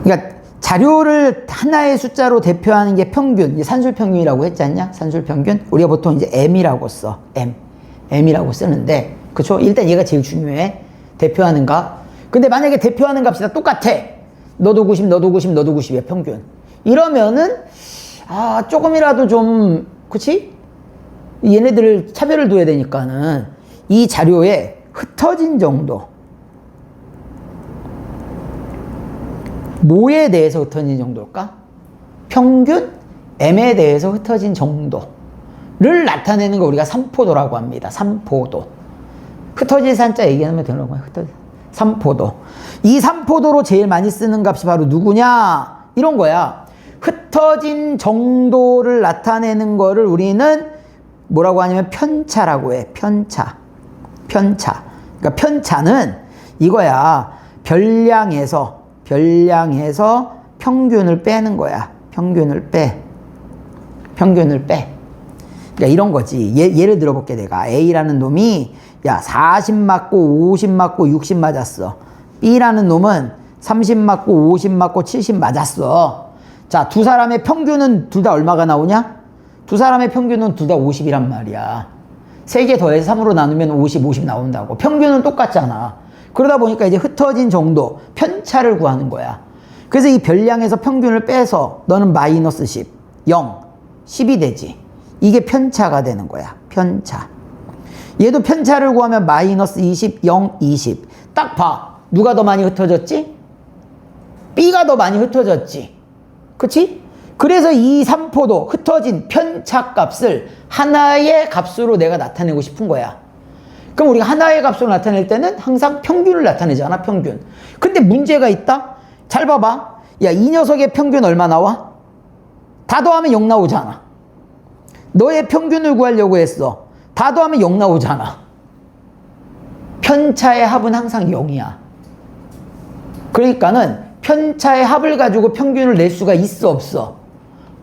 그러니까 자료를 하나의 숫자로 대표하는 게 평균, 산술평균이라고 했지 않냐? 산술평균. 우리가 보통 이제 M이라고 써. M이라고 쓰는데, 그쵸? 일단 얘가 제일 중요해. 대표하는 값. 근데 만약에 대표하는 값이 다 똑같아. 너도 90, 너도 90, 너도 90이야, 평균. 이러면은, 조금이라도 좀, 그치? 얘네들을 차별을 둬야 되니까는, 이 자료에 흩어진 정도. 뭐에 대해서 흩어진 정도일까? 평균 M에 대해서 흩어진 정도를 나타내는 거 우리가 삼포도라고 합니다. 삼포도. 흩어질 산자 얘기하면 되는 거야. 삼포도. 이 삼포도로 제일 많이 쓰는 값이 바로 누구냐? 이런 거야. 흩어진 정도를 나타내는 거를 우리는 뭐라고 하냐면 편차라고 해. 편차. 그러니까 편차는 이거야. 별량에서 평균을 빼는 거야. 평균을 빼. 그러니까 이런 거지. 예를 들어볼게, 내가. A라는 놈이, 40 맞고, 50 맞고, 60 맞았어. B라는 놈은 30 맞고, 50 맞고, 70 맞았어. 자, 두 사람의 평균은 둘 다 얼마가 나오냐? 두 사람의 평균은 둘 다 50이란 말이야. 3개 더해서 3으로 나누면 50 나온다고. 평균은 똑같잖아. 그러다 보니까 이제 흩어진 정도, 편차를 구하는 거야. 그래서 이 별량에서 평균을 빼서 너는 마이너스 10, 0, 10이 되지. 이게 편차가 되는 거야. 편차. 얘도 편차를 구하면 마이너스 20, 0, 20. 딱 봐. 누가 더 많이 흩어졌지? B가 더 많이 흩어졌지. 그치? 그래서 이 삼포도 흩어진 편차 값을 하나의 값으로 내가 나타내고 싶은 거야. 그럼 우리가 하나의 값으로 나타낼 때는 항상 평균을 나타내잖아, 평균. 근데 문제가 있다? 잘 봐봐. 이 녀석의 평균 얼마 나와? 다 더하면 0 나오잖아. 너의 평균을 구하려고 했어. 다 더하면 0 나오잖아. 편차의 합은 항상 0이야. 그러니까는 편차의 합을 가지고 평균을 낼 수가 있어, 없어?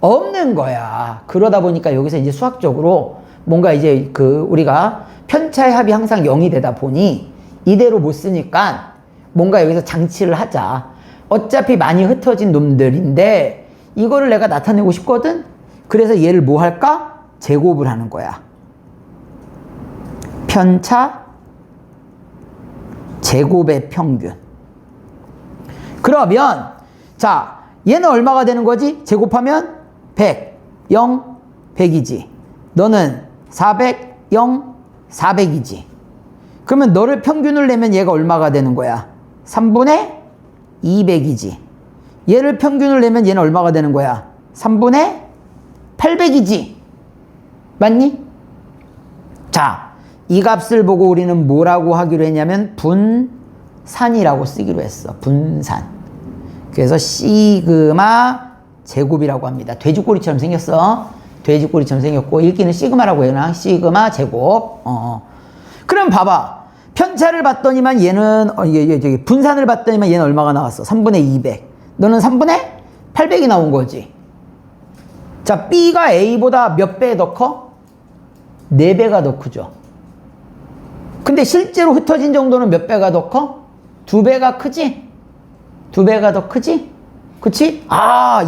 없는 거야. 그러다 보니까 여기서 이제 수학적으로 뭔가 이제 우리가 편차의 합이 항상 0이 되다 보니 이대로 못 쓰니까 뭔가 여기서 장치를 하자. 어차피 많이 흩어진 놈들인데 이거를 내가 나타내고 싶거든? 그래서 얘를 뭐 할까? 제곱을 하는 거야. 편차 제곱의 평균. 그러면 자, 얘는 얼마가 되는 거지? 제곱하면 100, 0, 100이지. 너는 400, 0, 400이지. 그러면 너를 평균을 내면 얘가 얼마가 되는 거야? 3분의 200이지. 얘를 평균을 내면 얘는 얼마가 되는 거야? 3분의 800이지. 맞니? 자, 이 값을 보고 우리는 뭐라고 하기로 했냐면 분산이라고 쓰기로 했어. 분산. 그래서 시그마 제곱이라고 합니다. 돼지꼬리처럼 생겼어. 돼지꼬리처럼 생겼고 읽기는 시그마라고 해요. 시그마 제곱. 그럼 봐봐. 편차를 봤더니만 얘는 분산을 봤더니만 얘는 얼마가 나왔어? 3분의 200. 너는 3분의 800이 나온 거지. 자, B가 A보다 몇 배 더 커? 4배가 더 크죠. 근데 실제로 흩어진 정도는 몇 배가 더 커? 2배가 크지? 2배가 더 크지? 그치?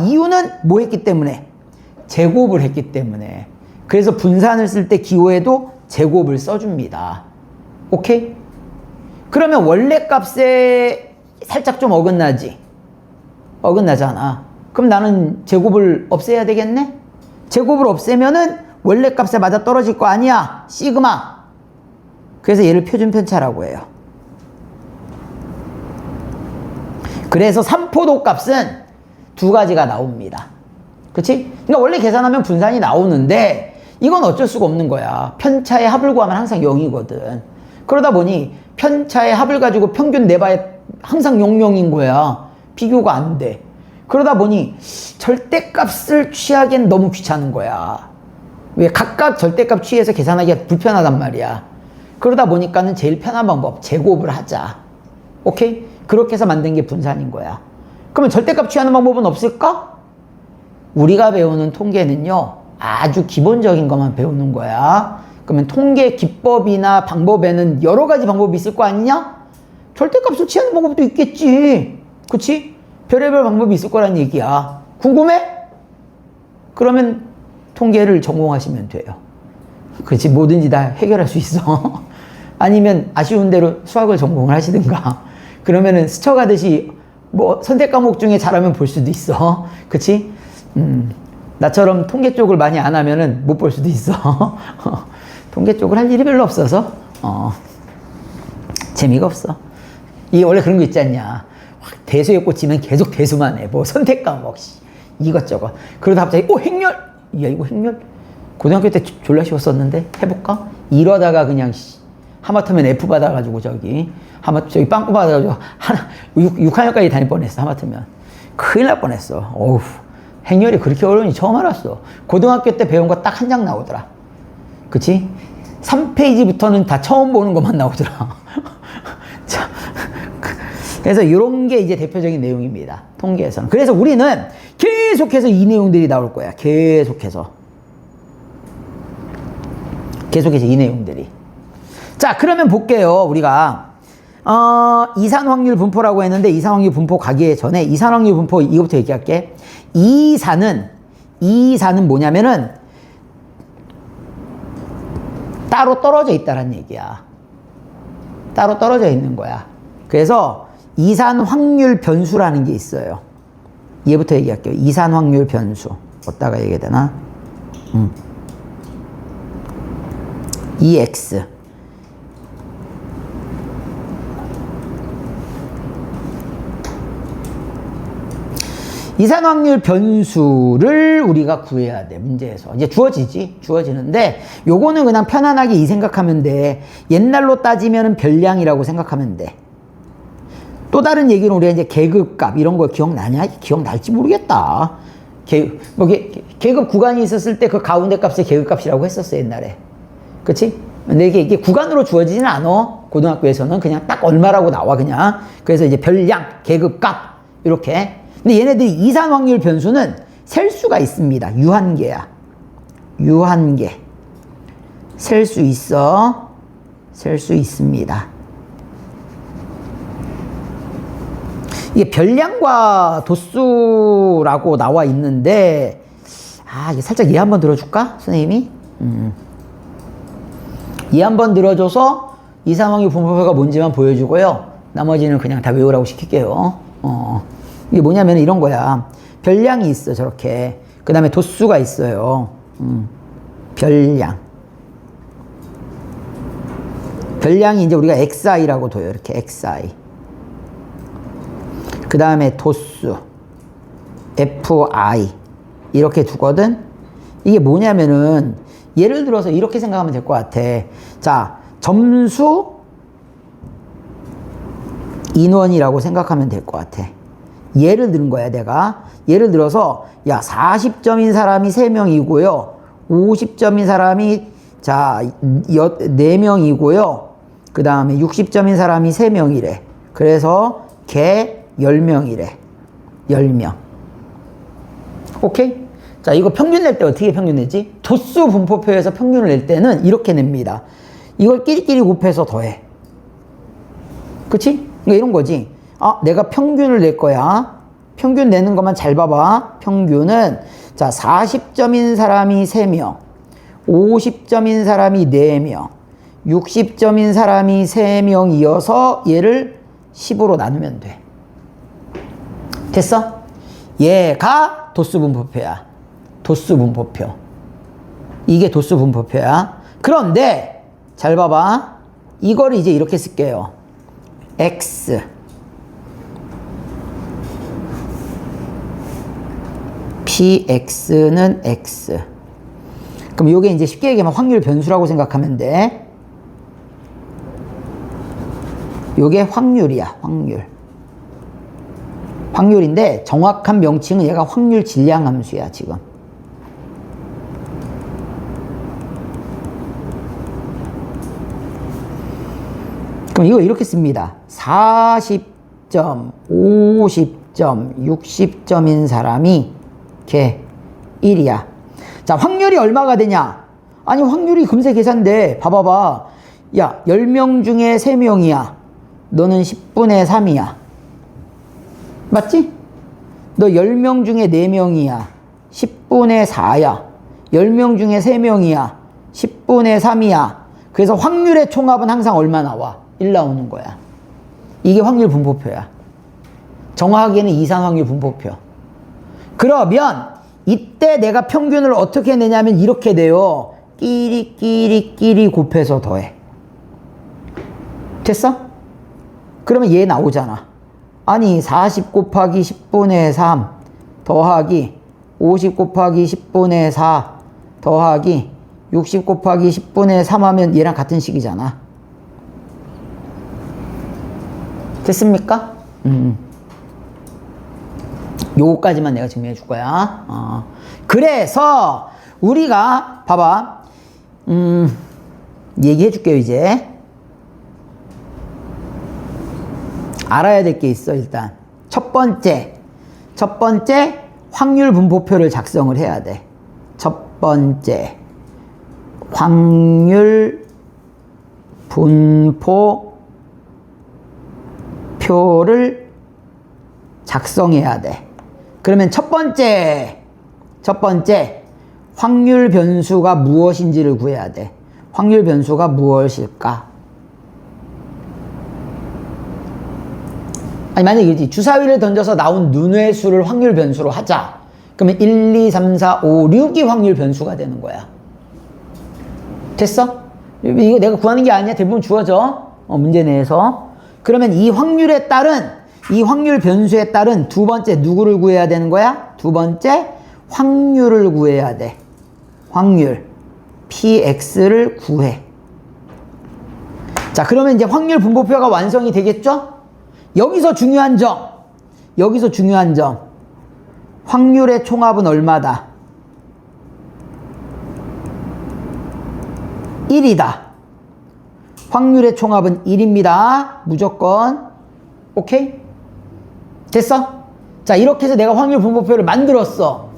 이유는 뭐 했기 때문에? 제곱을 했기 때문에. 그래서 분산을 쓸 때 기호에도 제곱을 써줍니다. 오케이? 그러면 원래 값에 살짝 좀 어긋나지? 어긋나잖아. 그럼 나는 제곱을 없애야 되겠네? 제곱을 없애면은 원래 값에 맞아 떨어질 거 아니야? 시그마. 그래서 얘를 표준 편차라고 해요. 그래서 삼포도 값은 두 가지가 나옵니다. 그치? 그러니까 원래 계산하면 분산이 나오는데 이건 어쩔 수가 없는 거야. 편차의 합을 구하면 항상 0이거든. 그러다 보니 편차의 합을 가지고 평균 내봐야 항상 0인 거야. 비교가 안 돼. 그러다 보니 절대값을 취하기엔 너무 귀찮은 거야. 왜? 각각 절대값 취해서 계산하기가 불편하단 말이야. 그러다 보니까는 제일 편한 방법, 제곱을 하자. 오케이? 그렇게 해서 만든 게 분산인 거야. 그러면 절대값 취하는 방법은 없을까? 우리가 배우는 통계는요, 아주 기본적인 것만 배우는 거야. 그러면 통계 기법이나 방법에는 여러 가지 방법이 있을 거 아니냐? 절대값을 취하는 방법도 있겠지. 그치? 별의별 방법이 있을 거란 얘기야. 궁금해? 그러면 통계를 전공하시면 돼요. 그렇지, 뭐든지 다 해결할 수 있어. 아니면 아쉬운 대로 수학을 전공을 하시든가. 그러면은 스쳐가듯이 뭐 선택 과목 중에 잘하면 볼 수도 있어. 그치? 나처럼 통계 쪽을 많이 안 하면은 못 볼 수도 있어. 통계 쪽을 할 일이 별로 없어서 재미가 없어. 이게 원래 그런 거 있지 않냐. 대수에 꽂히면 계속 대수만 해. 뭐 선택 과목 이것저것. 그러다 갑자기 행렬. 야, 이거 행렬 고등학교 때 졸라 쉬웠었는데 해볼까? 이러다가 그냥 하마터면 F 받아가지고 저기 빵꾸 받아가지고 6학년까지 다닐 뻔했어. 하마터면 큰일 날 뻔했어. 어우, 행렬이 그렇게 어려운지 처음 알았어. 고등학교 때 배운 거 딱 한 장 나오더라. 그치? 3페이지부터는 다 처음 보는 것만 나오더라. 자, 그래서 이런 게 이제 대표적인 내용입니다. 통계에서는. 그래서 우리는 계속해서 이 내용들이 나올 거야. 계속해서 이 내용들이. 자, 그러면 볼게요. 우리가 이산 확률 분포라고 했는데, 이산 확률 분포 가기 전에 이산 확률 분포 이거부터 얘기할게. 이산은 뭐냐면은 따로 떨어져 있다는 얘기야. 따로 떨어져 있는 거야. 그래서 이산 확률 변수라는 게 있어요. 얘부터 얘기할게요. 이산 확률 변수. 어디다가 얘기해야 되나? EX. 이산 확률 변수를 우리가 구해야 돼. 문제에서. 이제 주어지는데 요거는 그냥 편안하게 이 생각하면 돼. 옛날로 따지면 별량이라고 생각하면 돼. 또 다른 얘기는 우리가 이제 계급값 이런 거 기억나냐? 기억날지 모르겠다. 계급 구간이 있었을 때 그 가운데 값을 계급값이라고 했었어, 옛날에. 그치? 근데 이게 구간으로 주어지진 않아. 고등학교에서는 그냥 딱 얼마라고 나와, 그냥. 그래서 이제 별량, 계급값, 이렇게. 근데 얘네들이 이산 확률 변수는 셀 수가 있습니다. 유한계야. 유한계. 셀 수 있어. 셀 수 있습니다. 이게 별량과 도수라고 나와 있는데, 이게 살짝 얘 한번 들어줄까? 선생님이? 얘 한번 들어줘서 이산 확률 분포표가 뭔지만 보여주고요. 나머지는 그냥 다 외우라고 시킬게요. 이게 뭐냐면 이런 거야. 별량이 있어, 저렇게. 그 다음에 도수가 있어요. 별량. 별량이 이제 우리가 XI라고 둬요. 이렇게 XI. 그 다음에 도수. FI. 이렇게 두거든. 이게 뭐냐면은 예를 들어서 이렇게 생각하면 될 것 같아. 자, 점수 인원이라고 생각하면 될 것 같아. 예를 든 거야, 내가. 예를 들어서, 40점인 사람이 3명이고요. 50점인 사람이, 4명이고요. 그 다음에 60점인 사람이 3명이래. 그래서, 걔 10명이래. 10명. 오케이? 자, 이거 평균 낼 때 어떻게 평균 내지? 도수 분포표에서 평균을 낼 때는 이렇게 냅니다. 이걸 끼리끼리 곱해서 더해. 그치? 그러니까 이런 거지. 내가 평균을 낼 거야. 평균 내는 것만 잘 봐봐. 평균은 40점인 사람이 3명, 50점인 사람이 4명, 60점인 사람이 3명이어서 얘를 10으로 나누면 돼. 됐어? 얘가 도수 분포표야. 도수 분포표. 이게 도수 분포표야. 그런데 잘 봐봐. 이거를 이제 이렇게 쓸게요. X PX는 X. 그럼 이게 이제 쉽게 얘기하면 확률 변수라고 생각하면 돼. 요게 확률이야, 확률. 확률인데 정확한 명칭은 얘가 확률 질량 함수야, 지금. 그럼 이거 이렇게 씁니다. 40점, 50점, 60점인 사람이 걔 1이야. 자, 확률이 얼마가 되냐? 아니, 확률이 금세 계산돼. 봐봐봐. 10명 중에 3명이야. 너는 10분의 3이야. 맞지? 너 10명 중에 4명이야. 10분의 4야. 10명 중에 3명이야. 10분의 3이야. 그래서 확률의 총합은 항상 얼마 나와? 1 나오는 거야. 이게 확률 분포표야. 정확하게는 이산 확률 분포표. 그러면 이때 내가 평균을 어떻게 내냐면 이렇게 돼요. 끼리 곱해서 더해. 됐어? 그러면 얘 나오잖아. 아니 40 곱하기 10분의 3 더하기 50 곱하기 10분의 4 더하기 60 곱하기 10분의 3 하면 얘랑 같은 식이잖아. 됐습니까? 요거까지만 내가 증명해 줄 거야. 그래서 우리가 봐봐. 얘기해 줄게요. 이제 알아야 될 게 있어. 일단 첫 번째 확률 분포표를 작성을 해야 돼. 첫 번째 확률 분포표를 작성해야 돼. 그러면 첫 번째 확률 변수가 무엇인지를 구해야 돼. 확률 변수가 무엇일까? 아니 만약에 주사위를 던져서 나온 눈의 수를 확률 변수로 하자. 그러면 1, 2, 3, 4, 5, 6이 확률 변수가 되는 거야. 됐어? 이거 내가 구하는 게 아니야. 대부분 주어져. 문제 내에서. 그러면 이 확률에 따른, 이 확률 변수에 따른 두 번째 누구를 구해야 되는 거야? 두 번째 확률을 구해야 돼. 확률. px를 구해. 자, 그러면 이제 확률 분포표가 완성이 되겠죠? 여기서 중요한 점. 확률의 총합은 얼마다? 1이다. 확률의 총합은 1입니다. 무조건. 오케이? 됐어? 자, 이렇게 해서 내가 확률 분포표를 만들었어.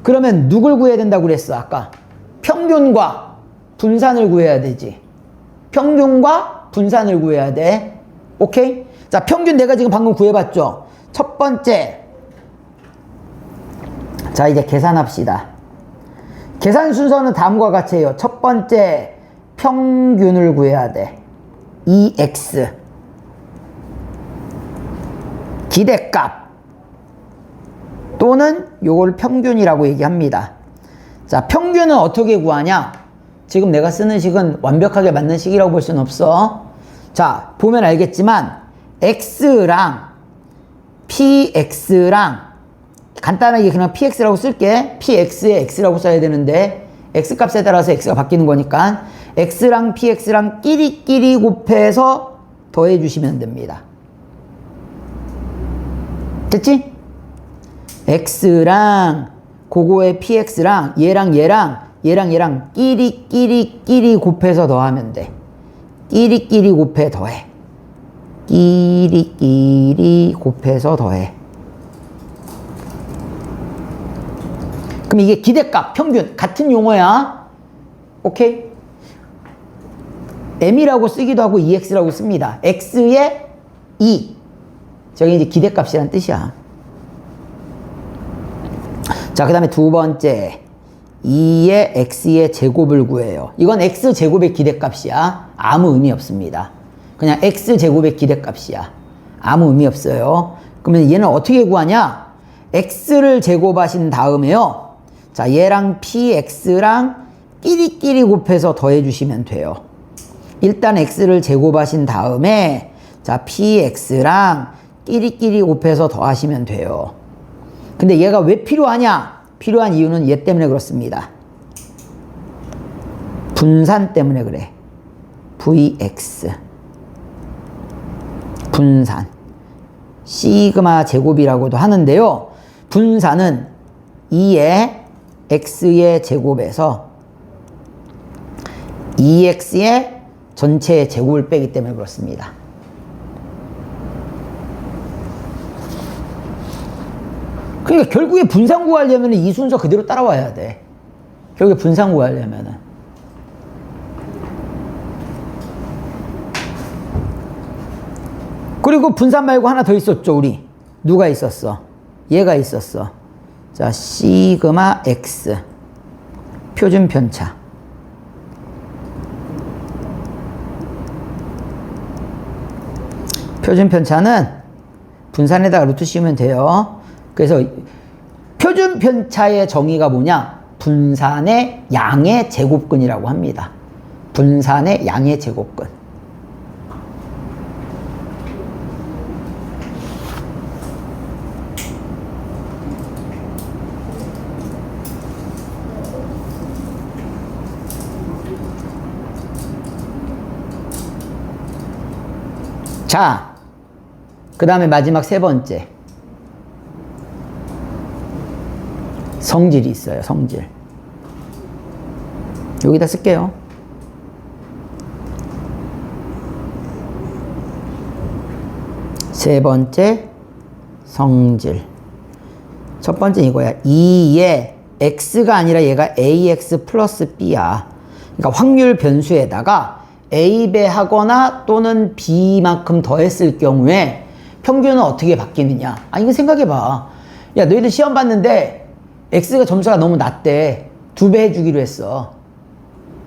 그러면 누굴 구해야 된다고 그랬어, 아까? 평균과 분산을 구해야 되지. 평균과 분산을 구해야 돼. 오케이? 자, 평균 내가 지금 방금 구해봤죠? 첫 번째. 자, 이제 계산합시다. 계산 순서는 다음과 같이 해요. 첫 번째, 평균을 구해야 돼. 2x. 기대값. 또는 요걸 평균이라고 얘기합니다. 자, 평균은 어떻게 구하냐? 지금 내가 쓰는 식은 완벽하게 맞는 식이라고 볼 수는 없어. 자, 보면 알겠지만 x랑 px랑 간단하게 그냥 px라고 쓸게. px에 x라고 써야 되는데 x값에 따라서 x가 바뀌는 거니까 x랑 px랑 끼리끼리 곱해서 더해 주시면 됩니다. 됐지? x랑 그거의 px랑 얘랑 끼리 곱해서 더하면 돼. 끼리 곱해 더해. 끼리 곱해서 더해. 그럼 이게 기대값, 평균 같은 용어야. 오케이? m이라고 쓰기도 하고 ex라고 씁니다. x의 2. 저게 이제 기대값이란 뜻이야. 자, 그 다음에 두 번째. 2의 x의 제곱을 구해요. 이건 x제곱의 기대값이야. 아무 의미 없습니다. 그냥 x제곱의 기대값이야. 아무 의미 없어요. 그러면 얘는 어떻게 구하냐? x를 제곱하신 다음에요. 자, 얘랑 px랑 끼리끼리 곱해서 더해 주시면 돼요. 일단 x를 제곱하신 다음에 자, px랑 끼리끼리 곱해서 더하시면 돼요. 근데 얘가 왜 필요하냐? 필요한 이유는 얘 때문에 그렇습니다. 분산 때문에 그래. vx. 분산. 시그마 제곱이라고도 하는데요. 분산은 2의 x의 제곱에서 2x의 전체의 제곱을 빼기 때문에 그렇습니다. 그러니까 결국에 분산 구하려면 이 순서 그대로 따라와야 돼. 결국에 분산 구하려면은. 그리고 분산 말고 하나 더 있었죠, 우리. 누가 있었어? 얘가 있었어. 자, 시그마 X. 표준 편차. 표준 편차는 분산에다가 루트 씌우면 돼요. 그래서 표준 편차의 정의가 뭐냐? 분산의 양의 제곱근이라고 합니다. 분산의 양의 제곱근. 자, 그 다음에 마지막 세 번째. 성질이 있어요, 성질. 여기다 쓸게요. 세 번째, 성질. 첫 번째 이거야. 2의 x가 아니라 얘가 ax 플러스 b야. 그러니까 확률 변수에다가 a 배하거나 또는 b만큼 더했을 경우에 평균은 어떻게 바뀌느냐. 아, 이거 생각해봐. 야, 너희들 시험 봤는데 x가 점수가 너무 낮대. 2배 해주기로 했어.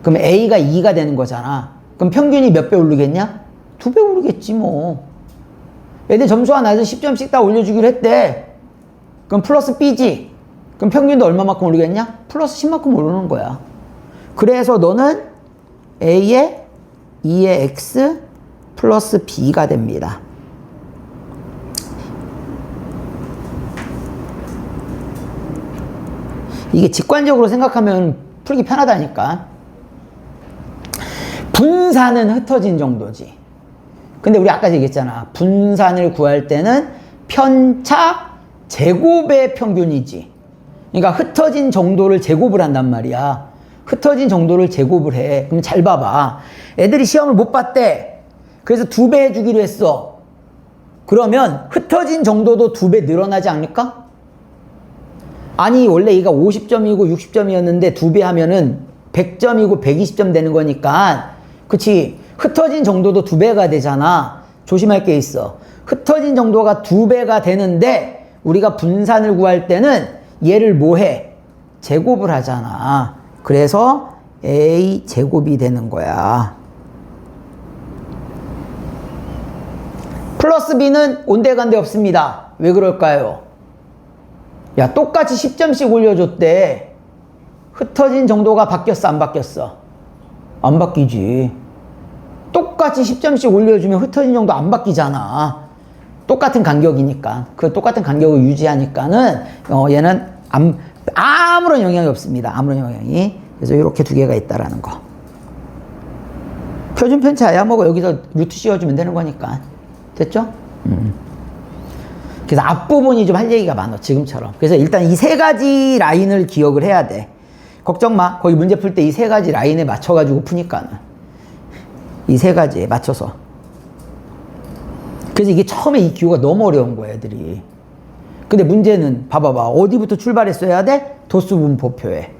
그럼 a가 2가 되는 거잖아. 그럼 평균이 몇 배 오르겠냐? 2배 오르겠지 뭐. 애들 점수가 낮아서 10점씩 다 올려주기로 했대. 그럼 플러스 b지. 그럼 평균도 얼마만큼 오르겠냐? 플러스 10만큼 오르는 거야. 그래서 너는 a의 2의 x 플러스 b가 됩니다. 이게 직관적으로 생각하면 풀기 편하다니까. 분산은 흩어진 정도지. 근데 우리 아까 얘기했잖아. 분산을 구할 때는 편차 제곱의 평균이지. 그러니까 흩어진 정도를 제곱을 한단 말이야. 흩어진 정도를 제곱을 해. 그럼 잘 봐봐. 애들이 시험을 못 봤대. 그래서 2배 해주기로 했어. 그러면 흩어진 정도도 2배 늘어나지 않을까? 아니, 원래 얘가 50점이고 60점이었는데 2배 하면은 100점이고 120점 되는 거니까. 그치? 흩어진 정도도 2배가 되잖아. 조심할 게 있어. 흩어진 정도가 2배가 되는데 우리가 분산을 구할 때는 얘를 뭐 해? 제곱을 하잖아. 그래서 a 제곱이 되는 거야. 플러스 b는 온데간데 없습니다. 왜 그럴까요? 야, 똑같이 10점씩 올려줬대. 흩어진 정도가 바뀌었어, 안 바뀌었어? 안 바뀌지. 똑같이 10점씩 올려주면 흩어진 정도 안 바뀌잖아. 똑같은 간격이니까. 그 똑같은 간격을 유지하니까는 얘는 아무런 영향이 없습니다. 아무런 영향이. 그래서 이렇게 두 개가 있다라는 거. 표준 편차야 뭐 여기서 루트 씌워주면 되는 거니까. 됐죠? 그래서 앞부분이 좀 할 얘기가 많아, 지금처럼. 그래서 일단 이 세 가지 라인을 기억을 해야 돼. 걱정 마. 거기 문제 풀 때 이 세 가지 라인에 맞춰가지고 푸니까는. 이 세 가지에 맞춰서. 그래서 이게 처음에 이 기호가 너무 어려운 거야, 애들이. 근데 문제는 봐봐봐. 어디부터 출발했어야 돼? 도수 분포표에.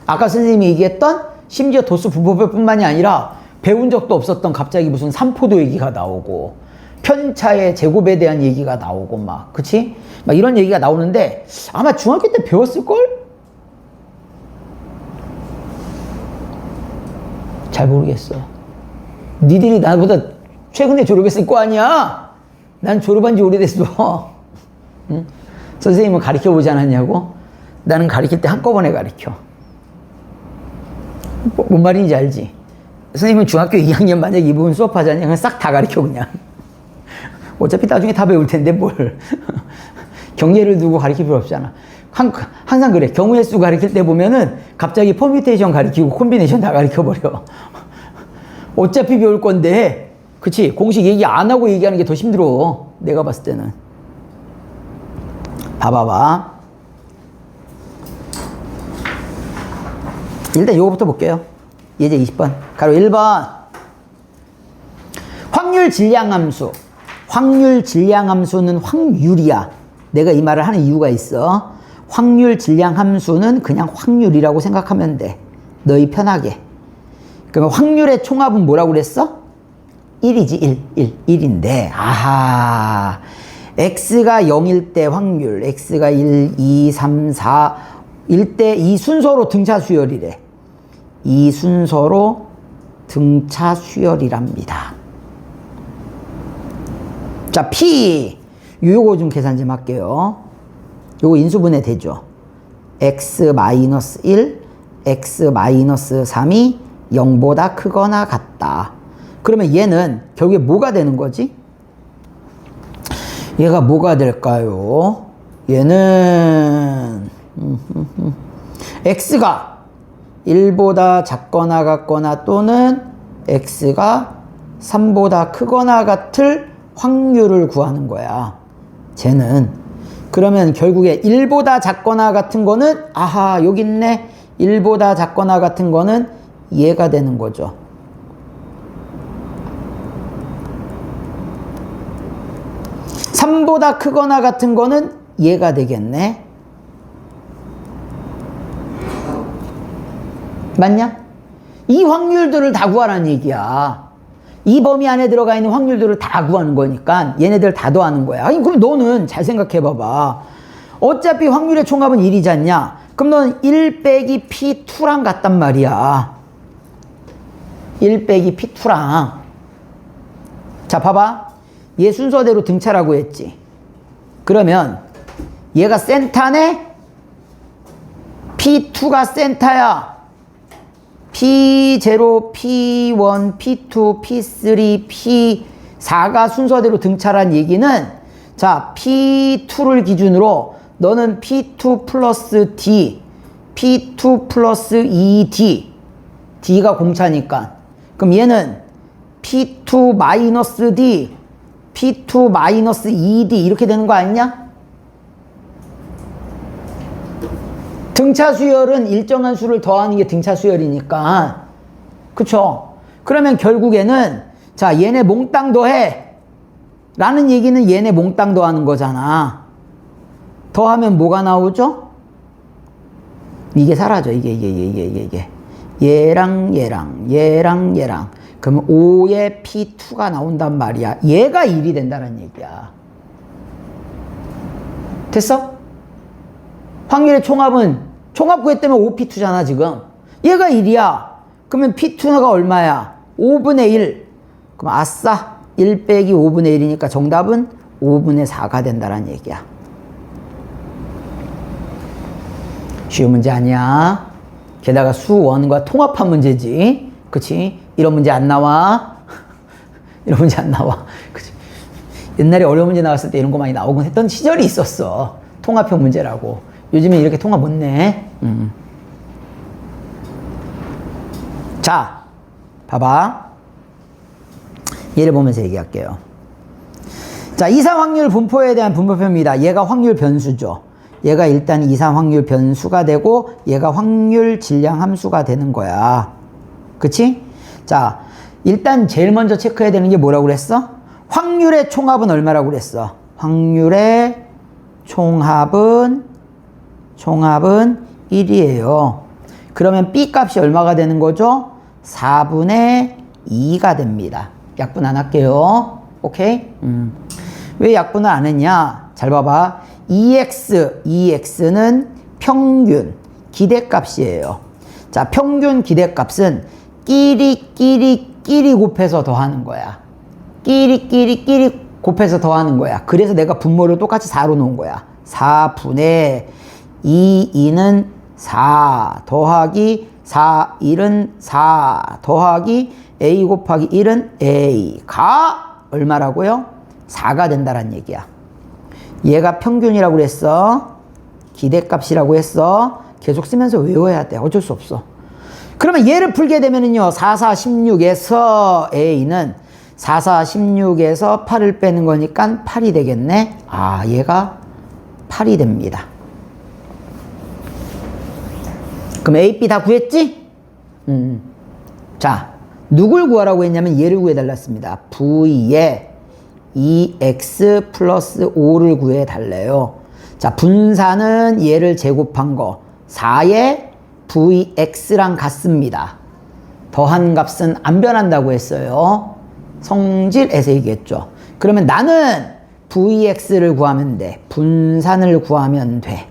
아까 선생님이 얘기했던 심지어 도수 분포표뿐만이 아니라 배운 적도 없었던 갑자기 무슨 삼포도 얘기가 나오고 편차의 제곱에 대한 얘기가 나오고 막, 그치? 막 이런 얘기가 나오는데 아마 중학교 때 배웠을걸? 잘 모르겠어. 니들이 나보다 최근에 졸업했을 거 아니야? 난 졸업한 지 오래됐어. 응? 선생님은 가르쳐 보지 않았냐고? 나는 가르칠 때 한꺼번에 가르쳐. 뭔 말인지 알지? 선생님은 중학교 2학년 만약에 이 부분 수업하자니 그냥 싹 다 가르쳐 그냥. 어차피 나중에 다 배울 텐데 뭘. 경계를 두고 가르칠 필요 없잖아. 항상 그래. 경우의 수 가르칠 때 보면은 갑자기 퍼뮤테이션 가르치고 콤비네이션 다 가르쳐버려. 어차피 배울 건데, 그치? 공식 얘기 안 하고 얘기하는 게 더 힘들어. 내가 봤을 때는. 봐봐봐. 일단 이거부터 볼게요. 예제 20번. 가로 1번. 확률 질량 함수. 확률 질량 함수는 확률이야. 내가 이 말을 하는 이유가 있어. 확률 질량 함수는 그냥 확률이라고 생각하면 돼. 너희 편하게. 그러면 확률의 총합은 뭐라고 그랬어? 1이지, 1. 1인데, 아하. x가 0일 때 확률, x가 1, 2, 3, 4일 때 이 순서로 등차 수열이래. 이 순서로 등차 수열이랍니다. 자, P. 요거 좀 계산 좀 할게요. 요거 인수분해 되죠. x-1, x-3이 0보다 크거나 같다. 그러면 얘는 결국에 뭐가 되는 거지? 얘가 뭐가 될까요? 얘는 x가 1보다 작거나 같거나 또는 x가 3보다 크거나 같을 확률을 구하는 거야. 쟤는. 그러면 결국에 1보다 작거나 같은 거는 아하 여기 있네. 1보다 작거나 같은 거는 얘가 되는 거죠. (3보다) 크거나 같은 거는 얘가 되겠네. 맞냐? 이 확률들을 다 구하라는 얘기야. 이 범위 안에 들어가 있는 확률들을 다 구하는 거니까 얘네들 다 더하는 거야. 아니 그럼 너는 잘 생각해 봐봐. 어차피 확률의 총합은 1이지 않냐? 그럼 너는 1 빼기 P2랑 같단 말이야. 1 빼기 P2랑. 자 봐봐. 얘 순서대로 등차라고 했지. 그러면 얘가 센터네? P2가 센터야. P0, P1, P2, P3, P4가 순서대로 등차란 얘기는 자 P2를 기준으로 너는 P2 플러스 D, P2 플러스 2D, D가 공차니까 그럼 얘는 P2 마이너스 D, P2 마이너스 2D 이렇게 되는 거 아니냐? 등차 수열은 일정한 수를 더하는 게 등차 수열이니까 그쵸? 그러면 결국에는 자 얘네 몽땅 더해 라는 얘기는 얘네 몽땅 더하는 거잖아. 더하면 뭐가 나오죠? 이게 사라져. 이게 얘랑 얘랑 그러면 5의 P2가 나온단 말이야. 얘가 1이 된다는 얘기야. 됐어? 확률의 총합은 총합 구했다면 5P2잖아 지금. 얘가 1이야. 그러면 P2가 얼마야? 5분의 1. 그럼 아싸 1 빼기 5분의 1이니까 정답은 5분의 4가 된다는 얘기야. 쉬운 문제 아니야. 게다가 수1과 통합한 문제지. 그치? 이런 문제 안 나와. 이런 문제 안 나와. 그치? 옛날에 어려운 문제 나왔을 때 이런 거 많이 나오곤 했던 시절이 있었어. 통합형 문제라고. 요즘에 이렇게 통합 못 내. 자, 봐봐. 얘를 보면서 얘기할게요. 자, 이상 확률 분포에 대한 분포표입니다. 얘가 확률 변수죠. 얘가 일단 이상 확률 변수가 되고 얘가 확률 질량 함수가 되는 거야. 그치? 자, 일단 제일 먼저 체크해야 되는 게 뭐라고 그랬어? 확률의 총합은 얼마라고 그랬어? 확률의 총합은 1이에요. 그러면 B 값이 얼마가 되는 거죠? 4분의 2가 됩니다. 약분 안 할게요. 오케이? 왜 약분을 안 했냐? 잘 봐봐. EX는 평균 기대값이에요. 자, 평균 기대값은 끼리 곱해서 더하는 거야. 끼리 곱해서 더하는 거야. 그래서 내가 분모를 똑같이 4로 놓은 거야. 4분의 2는 4 더하기 4, 1은 4 더하기 A 곱하기 1은 A가 얼마라고요? 4가 된다는 얘기야. 얘가 평균이라고 그랬어. 기대값이라고 했어. 계속 쓰면서 외워야 돼. 어쩔 수 없어. 그러면 얘를 풀게 되면은요. 4, 4, 16에서 A는 4, 4, 16에서 8을 빼는 거니까 8이 되겠네. 아, 얘가 8이 됩니다. 그럼 A, B 다 구했지? 자, 누굴 구하라고 했냐면 얘를 구해달라 했습니다. V에 2x 플러스 5를 구해달래요. 자, 분산은 얘를 제곱한 거 4에 Vx랑 같습니다. 더한 값은 안 변한다고 했어요. 성질에서 얘기했죠. 그러면 나는 Vx를 구하면 돼. 분산을 구하면 돼.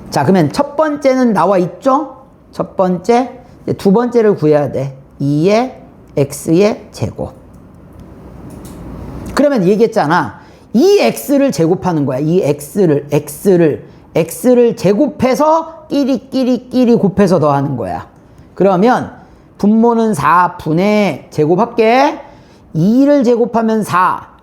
자, 그러면 첫 번째는 나와 있죠? 첫 번째. 두 번째를 구해야 돼. 2의 x의 제곱. 그러면 얘기했잖아. 이 x를 제곱하는 거야. 이 x를 제곱해서 끼리 곱해서 더하는 거야. 그러면 분모는 4분의 제곱할게. 2를 제곱하면 4.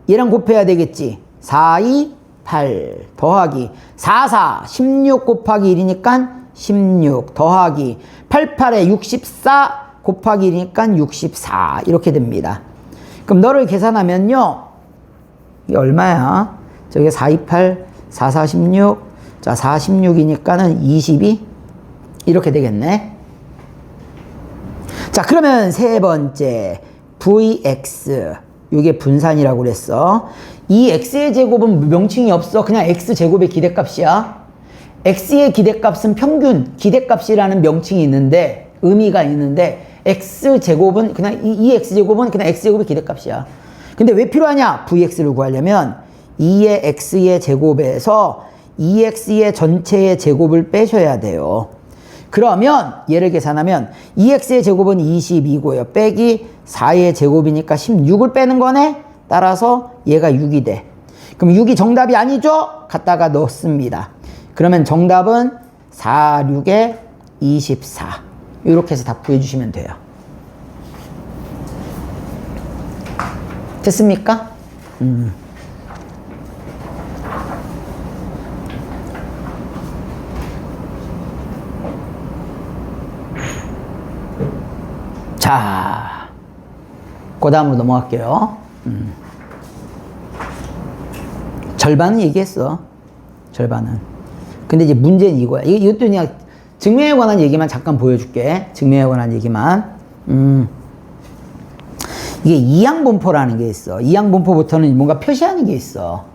얘랑 곱해야 되겠지. 4, 2, 8 더하기 4, 4, 16 곱하기 1이니까 16 더하기 8, 8에 64 곱하기 1이니까 64 이렇게 됩니다. 그럼 너를 계산하면요. 이게 얼마야? 저게 4, 2, 8, 4, 4, 16. 자, 4, 16이니까는 22 이렇게 되겠네. 자, 그러면 세 번째 Vx 이게 분산이라고 그랬어. 이 x의 제곱은 명칭이 없어. 그냥 x제곱의 기대값이야. x의 기대값은 평균 기대값이라는 명칭이 있는데 의미가 있는데 x제곱은 그냥 이 x제곱은 그냥 x제곱의 기대값이야. 근데 왜 필요하냐? vx를 구하려면 2의 x의 제곱에서 2x의 전체의 제곱을 빼셔야 돼요. 그러면 얘를 계산하면 2x의 제곱은 22고요. 빼기 4의 제곱이니까 16을 빼는 거네. 따라서 얘가 6이 돼. 그럼 6이 정답이 아니죠? 갖다가 넣습니다. 그러면 정답은 4, 6에 24. 이렇게 해서 답 구해주시면 돼요. 됐습니까? 자, 그 다음으로 넘어갈게요. 절반은 얘기했어. 절반은. 근데 이제 문제는 이거야. 이것도 그냥 증명에 관한 얘기만 잠깐 보여줄게. 증명에 관한 얘기만. 이게 이항분포라는 게 있어. 이항분포부터는 뭔가 표시하는 게 있어.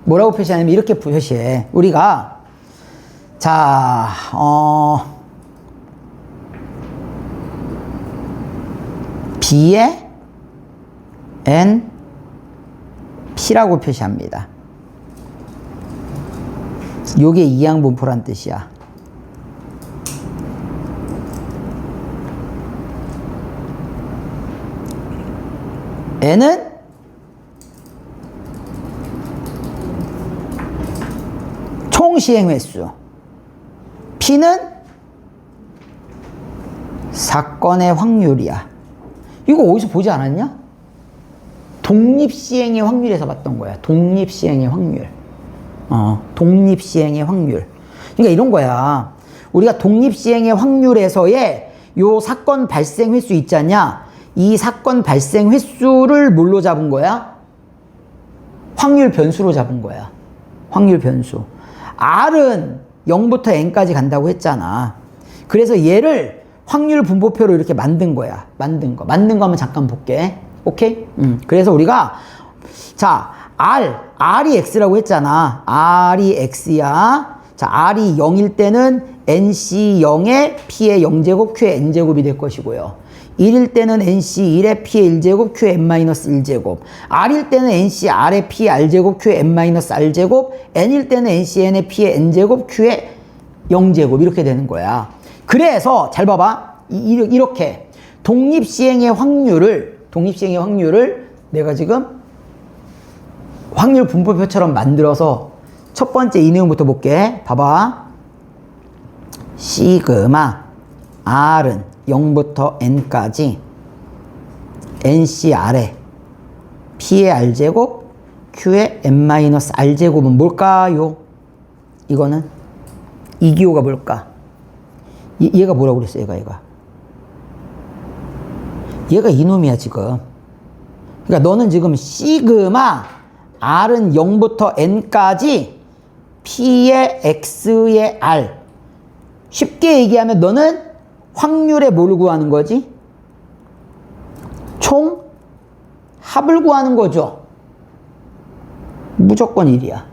뭐라고 표시하냐면 이렇게 표시해. 우리가 자, B에 N, P라고 표시합니다. 요게 이항분포란 뜻이야. N은 총 시행 횟수, P는 사건의 확률이야. 이거 어디서 보지 않았냐? 독립시행의 확률에서 봤던 거야. 독립시행의 확률. 독립시행의 확률. 그러니까 이런 거야. 우리가 독립시행의 확률에서의 요 사건 발생 횟수 있지 않냐? 이 사건 발생 횟수를 뭘로 잡은 거야? 확률 변수로 잡은 거야. 확률 변수. R은 0부터 N까지 간다고 했잖아. 그래서 얘를 확률 분포표로 이렇게 만든 거야. 만든 거 한번 잠깐 볼게. 오케이? 그래서 우리가 자, R이 X라고 했잖아. R이 X야. 자, R이 0일 때는 NC 0에 P의 0제곱, Q의 N제곱이 될 것이고요. 1일 때는 NC 1에 P의 1제곱, Q의 N-1제곱. R일 때는 NC R에 P의 R제곱, Q의 N-R제곱. N일 때는 NC N에 P의 N제곱, Q의 0제곱. 이렇게 되는 거야. 그래서 잘 봐봐. 이렇게 독립시행의 확률을 내가 지금 확률 분포표처럼 만들어서 첫 번째 이 내용부터 볼게. 봐봐. 시그마 R은 0부터 N까지 NCR에 P의 R제곱, Q의 N-R제곱은 뭘까요? 이거는 이기호가 뭘까? 얘가 뭐라고 그랬어? 얘가 이놈이야 지금. 그러니까 너는 지금 시그마 R은 0부터 N까지 P의 X의 R. 쉽게 얘기하면 너는 확률에 뭘 구하는 거지? 총 합을 구하는 거죠. 무조건 1이야.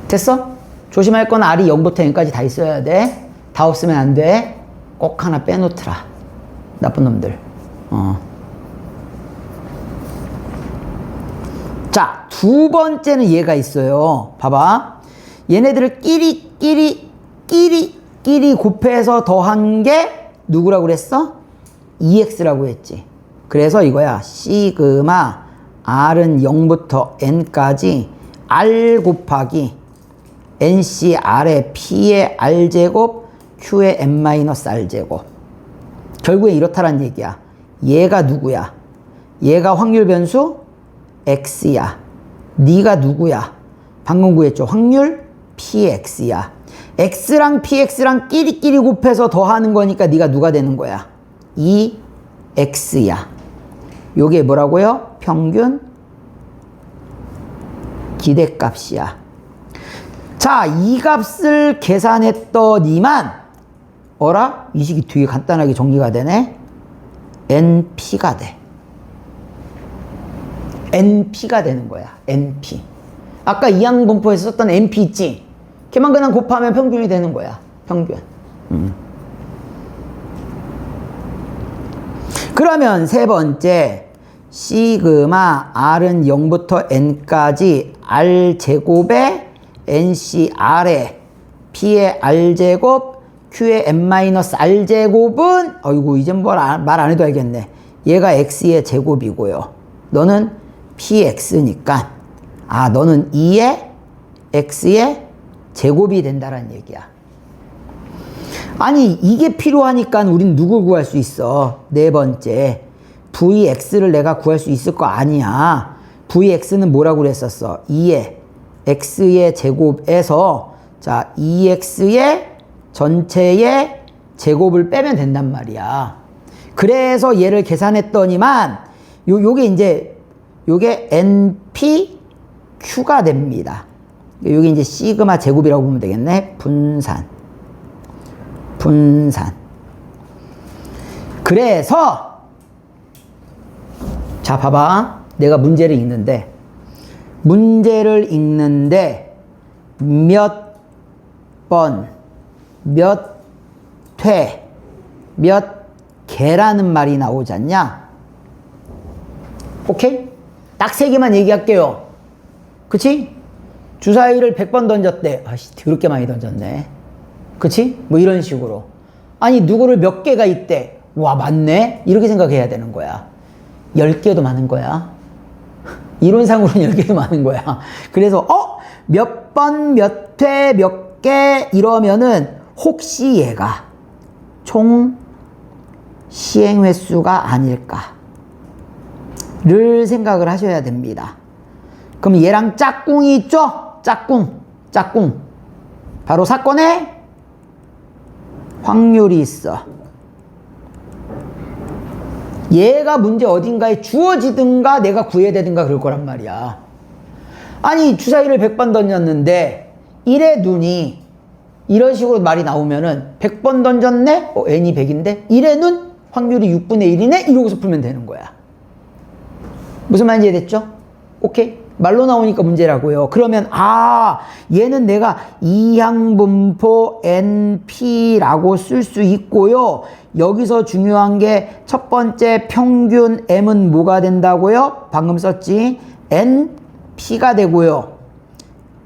됐어? 조심할 건 R이 0부터 N까지 다 있어야 돼. 다 없으면 안 돼. 꼭 하나 빼놓더라. 나쁜 놈들. 자, 두 번째는 얘가 있어요. 봐봐. 얘네들을 끼리 곱해서 더한 게 누구라고 그랬어? EX라고 했지. 그래서 이거야. 시그마 R은 0부터 N까지 R 곱하기 NCR의 P의 R제곱 Q의 N-R제곱. 결국에 이렇다란 얘기야. 얘가 누구야? 얘가 확률 변수 X야. 네가 누구야? 방금 구했죠. 확률 PX야. X랑 PX랑 끼리 곱해서 더하는 거니까 네가 누가 되는 거야? EX야. 요게 뭐라고요? 평균 기대값이야. 자, 이 값을 계산했더니만 어라? 이 식이 되게 간단하게 정리가 되네. NP가 돼. NP가 되는 거야. NP. 아까 이항분포에서 썼던 NP 있지? 걔만 그냥 곱하면 평균이 되는 거야. 평균. 그러면 세 번째, 시그마 R은 0부터 N까지 R제곱에 NCR에 P의 R제곱 Q의 N-R제곱은 어이구 이젠 말 안 해도 알겠네. 얘가 X의 제곱이고요. 너는 PX니까 너는 2의 X의 제곱이 된다는 얘기야. 아니 이게 필요하니까 우린 누굴 구할 수 있어? 네 번째, VX를 내가 구할 수 있을 거 아니야. VX는 뭐라고 그랬었어? 2의 X의 제곱에서 자 2X의 전체의 제곱을 빼면 된단 말이야. 그래서 얘를 계산했더니만 요게 이제 요게 NPQ가 됩니다. 요게 이제 시그마 제곱이라고 보면 되겠네. 분산. 그래서 자 봐봐. 내가 문제를 읽는데 몇 번, 몇 회, 몇 개라는 말이 나오지 않냐? 오케이? 딱 세 개만 얘기할게요. 그치? 주사위를 100번 던졌대. 아씨, 더럽게 많이 던졌네. 그치? 뭐 이런 식으로. 아니, 누구를 몇 개가 있대. 와, 맞네? 이렇게 생각해야 되는 거야. 10개도 많은 거야. 이론상으로는 10개도 많은 거야. 그래서, 몇 번, 몇 회, 몇 개 이러면은 혹시 얘가 총 시행 횟수가 아닐까를 생각을 하셔야 됩니다. 그럼 얘랑 짝꿍이 있죠? 짝꿍. 바로 사건의 확률이 있어. 얘가 문제 어딘가에 주어지든가 내가 구해야 되든가 그럴 거란 말이야. 아니 주사위를 100번 던졌는데 1의 눈이 이런 식으로 말이 나오면은 100번 던졌네? n이 100인데 1의 눈? 확률이 6분의 1이네? 이러고서 풀면 되는 거야. 무슨 말인지 이해됐죠? 오케이? 말로 나오니까 문제라고요. 그러면 얘는 내가 이항분포 NP라고 쓸 수 있고요. 여기서 중요한 게 첫 번째 평균 M은 뭐가 된다고요? 방금 썼지? NP가 되고요.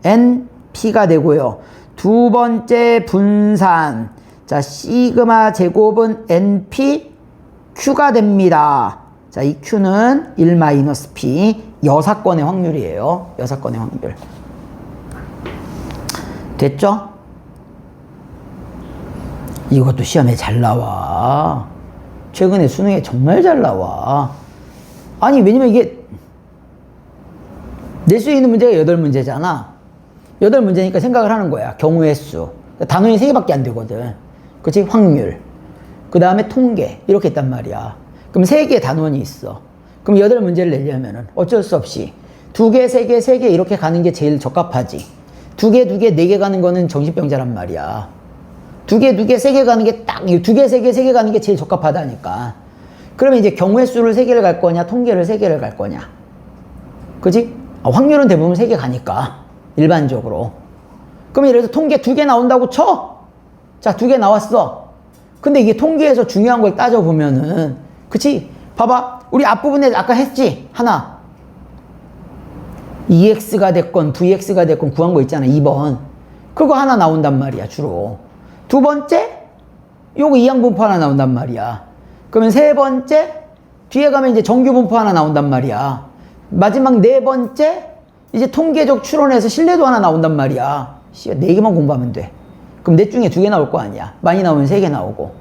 NP가 되고요. 두 번째 분산. 자, 시그마 제곱은 NPQ가 됩니다. 자, 이 Q는 1-P. 여사건의 확률이에요. 여사건의 확률. 됐죠? 이것도 시험에 잘 나와. 최근에 수능에 정말 잘 나와. 아니, 왜냐면 이게 낼 수 있는 문제가 8문제잖아. 8문제니까 생각을 하는 거야. 경우의 수. 단원이 3개밖에 안 되거든. 그치? 확률. 그 다음에 통계. 이렇게 있단 말이야. 그럼 3개의 단원이 있어. 그럼 8문제를 내려면은 어쩔 수 없이 2개, 3개, 3개 이렇게 가는 게 제일 적합하지. 2개, 2개, 4개 가는 거는 정신병자란 말이야. 2개, 2개, 3개 가는 게 딱 2개, 3개, 3개 가는 게 제일 적합하다니까. 그러면 이제 경우의 수를 3개를 갈 거냐, 통계를 3개를 갈 거냐. 그지? 확률은 대부분 3개 가니까. 일반적으로. 그럼 예를 들어서 통계 2개 나온다고 쳐? 자, 2개 나왔어. 근데 이게 통계에서 중요한 걸 따져보면은, 그치? 봐봐. 우리 앞부분에 아까 했지? 하나. EX가 됐건 VX가 됐건 구한 거 있잖아. 2번. 그거 하나 나온단 말이야, 주로. 두 번째, 요거 이항분포 하나 나온단 말이야. 그러면 세 번째, 뒤에 가면 이제 정규분포 하나 나온단 말이야. 마지막 네 번째, 이제 통계적 추론에서 신뢰도 하나 나온단 말이야. 네 개만 공부하면 돼. 그럼 넷 중에 두 개 나올 거 아니야. 많이 나오면 세 개 나오고.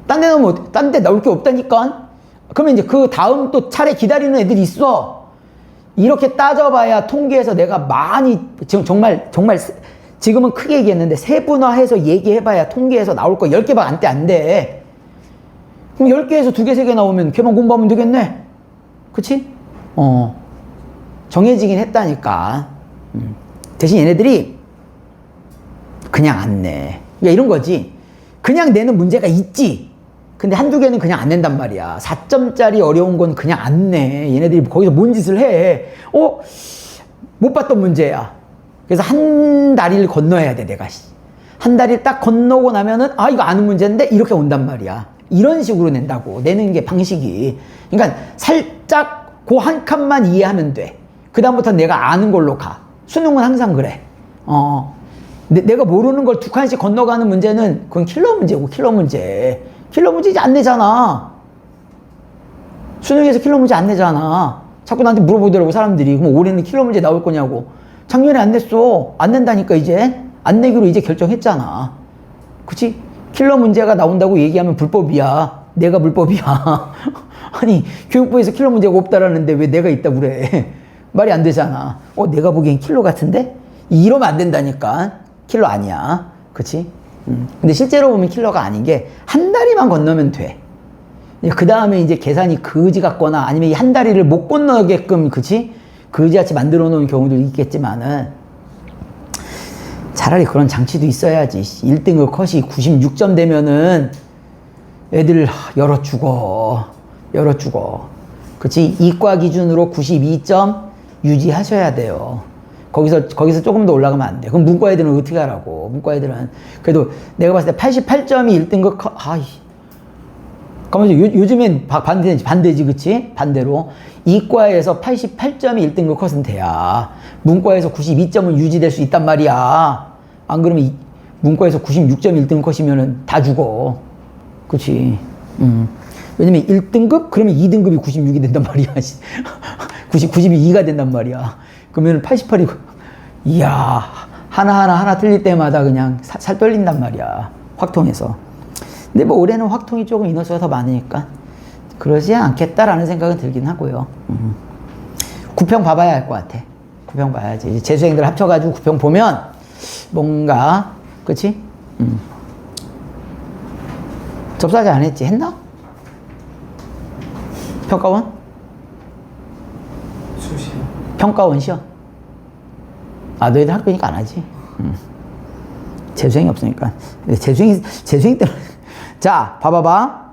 딴 데 나오면, 딴 데 나올 게 없다니까? 그러면 이제 그 다음 또 차례 기다리는 애들이 있어. 이렇게 따져봐야 통계에서 내가 많이, 지금 정말, 지금은 크게 얘기했는데 세분화해서 얘기해봐야 통계에서 나올 거 10개밖에 안 돼. 그럼 10개에서 2개, 3개 나오면 걔만 공부하면 되겠네? 그치? 정해지긴 했다니까. 대신 얘네들이 그냥 안 내. 그러니까 이런 거지. 그냥 내는 문제가 있지. 근데 한두 개는 그냥 안 낸단 말이야. 4점짜리 어려운 건 그냥 안 내. 얘네들이 거기서 뭔 짓을 해. 못 봤던 문제야. 그래서 한 다리를 건너야 돼, 내가. 한 다리를 딱 건너고 나면은, 이거 아는 문제인데? 이렇게 온단 말이야. 이런 식으로 낸다고. 내는 게 방식이. 그러니까 살짝 그 한 칸만 이해하면 돼. 그다음부터는 내가 아는 걸로 가. 수능은 항상 그래. 내가 모르는 걸 두 칸씩 건너가는 문제는 그건 킬러 문제고, 킬러 문제. 킬러 문제 이제 안 내잖아. 수능에서 킬러 문제 안 내잖아. 자꾸 나한테 물어보더라고, 사람들이. 그럼 올해는 킬러 문제 나올 거냐고. 작년에 안 냈어. 안 낸다니까, 이제. 안 내기로 이제 결정했잖아. 그치? 킬러 문제가 나온다고 얘기하면 불법이야. 내가 불법이야. 아니, 교육부에서 킬러 문제가 없다라는데 왜 내가 있다고 그래. 말이 안 되잖아. 내가 보기엔 킬러 같은데? 이러면 안 된다니까. 킬러 아니야. 그치? 근데 실제로 보면 킬러가 아닌 게 한 다리만 건너면 돼. 그 다음에 이제 계산이 그지 같거나 아니면 이 한 다리를 못 건너게끔, 그치? 그지같이 만들어 놓은 경우도 있겠지만은 차라리 그런 장치도 있어야지. 1등급 컷이 96점 되면은 애들 열어주고. 그치? 이과 기준으로 92점 유지하셔야 돼요. 거기서 조금 더 올라가면 안 돼. 그럼 문과 애들은 어떻게 하라고? 문과 애들은. 그래도 내가 봤을 때 88점이 1등급 컷, 가만히 요즘엔 반대지, 그치? 반대로. 이과에서 88점이 1등급 컷은 돼야. 문과에서 92점은 유지될 수 있단 말이야. 안 그러면 문과에서 96점 1등급 컷이면은 다 죽어. 그치? 왜냐면 1등급? 그러면 2등급이 96이 된단 말이야. 92가 된단 말이야. 그러면 88이고. 이야. 하나 틀릴 때마다 그냥 살 떨린단 말이야. 확통해서. 근데 뭐 올해는 확통이 조금 인원수가 더 많으니까 그러지 않겠다라는 생각은 들긴 하고요. 9평 봐봐야 할 것 같아. 9평 봐야지. 이제 재수생들 합쳐가지고 9평 보면 뭔가, 그치? 접수하지 안 했지? 했나? 평가원? 수시요. 평가원 시험? 너희들 학교니까 안 하지. 재수생이 없으니까. 재수생이 때문에. 자, 봐봐봐.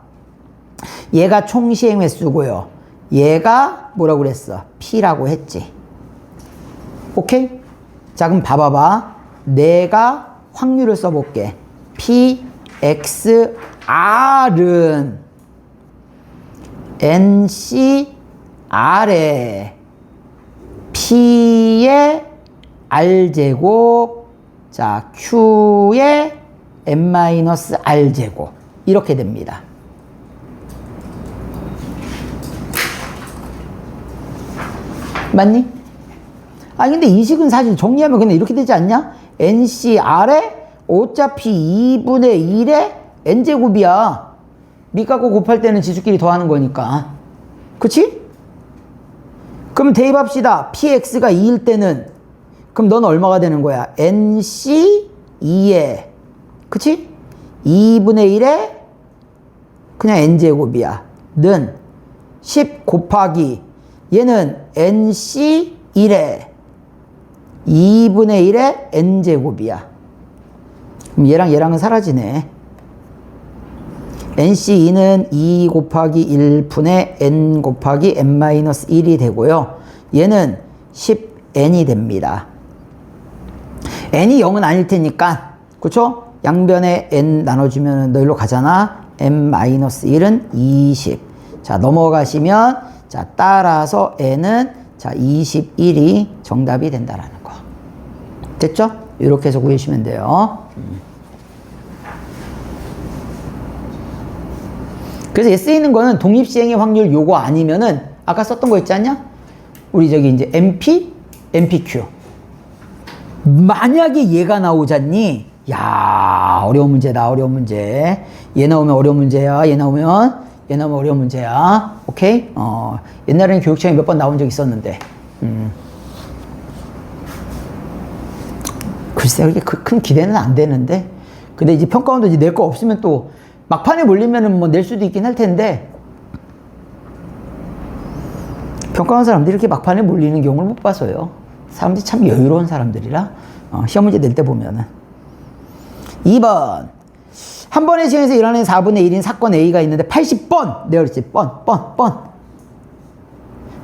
얘가 총 시행 횟수고요. 얘가 뭐라고 그랬어? P라고 했지. 오케이? 자, 그럼 봐봐봐. 내가 확률을 써볼게. P, X, R은 NC, R에 P의 R제곱, 자, Q의 n-R제곱. 이렇게 됩니다. 맞니? 근데 이 식은 사실 정리하면 그냥 이렇게 되지 않냐? NCR에 어차피 2분의 1의 N제곱이야. 밑값과 곱할 때는 지수끼리 더하는 거니까. 그치? 그럼 대입합시다. PX가 2일 때는 그럼 너는 얼마가 되는 거야? NC2에 그치? 2분의 1에 그냥 N제곱이야. 는 10 곱하기 얘는 NC1에 2분의 1의 N제곱이야. 그럼 얘랑은 사라지네. NC2는 2 곱하기 1분의 N 곱하기 N-1이 되고요. 얘는 10N이 됩니다. N이 0은 아닐 테니까, 그쵸? 양변에 N 나눠주면 너 일로 가잖아. N-1은 20. 자, 넘어가시면, 자, 따라서 N은 자, 21이 정답이 된다라는 거. 됐죠? 이렇게 해서 구해주시면 돼요. 그래서 S에 있는 거는 독립시행의 확률 요거 아니면은 아까 썼던 거 있지 않냐? 우리 저기 이제 MP, MPQ. 만약에 얘가 나오잖니? 야, 어려운 문제다, 어려운 문제. 얘 나오면 어려운 문제야. 얘 나오면 어려운 문제야. 오케이? 옛날에는 교육청에 몇 번 나온 적 있었는데. 글쎄, 그렇게 큰 기대는 안 되는데. 근데 이제 평가원도 이제 낼 거 없으면 또 막판에 몰리면은 뭐 낼 수도 있긴 할 텐데. 평가원 사람들이 이렇게 막판에 몰리는 경우를 못 봐서요. 사람들이 참 여유로운 사람들이라. 시험 문제 낼 때 보면은. 2번. 한 번의 시행에서 일어나는 4분의 1인 사건 A가 있는데 80번! 내가 그랬지. 번.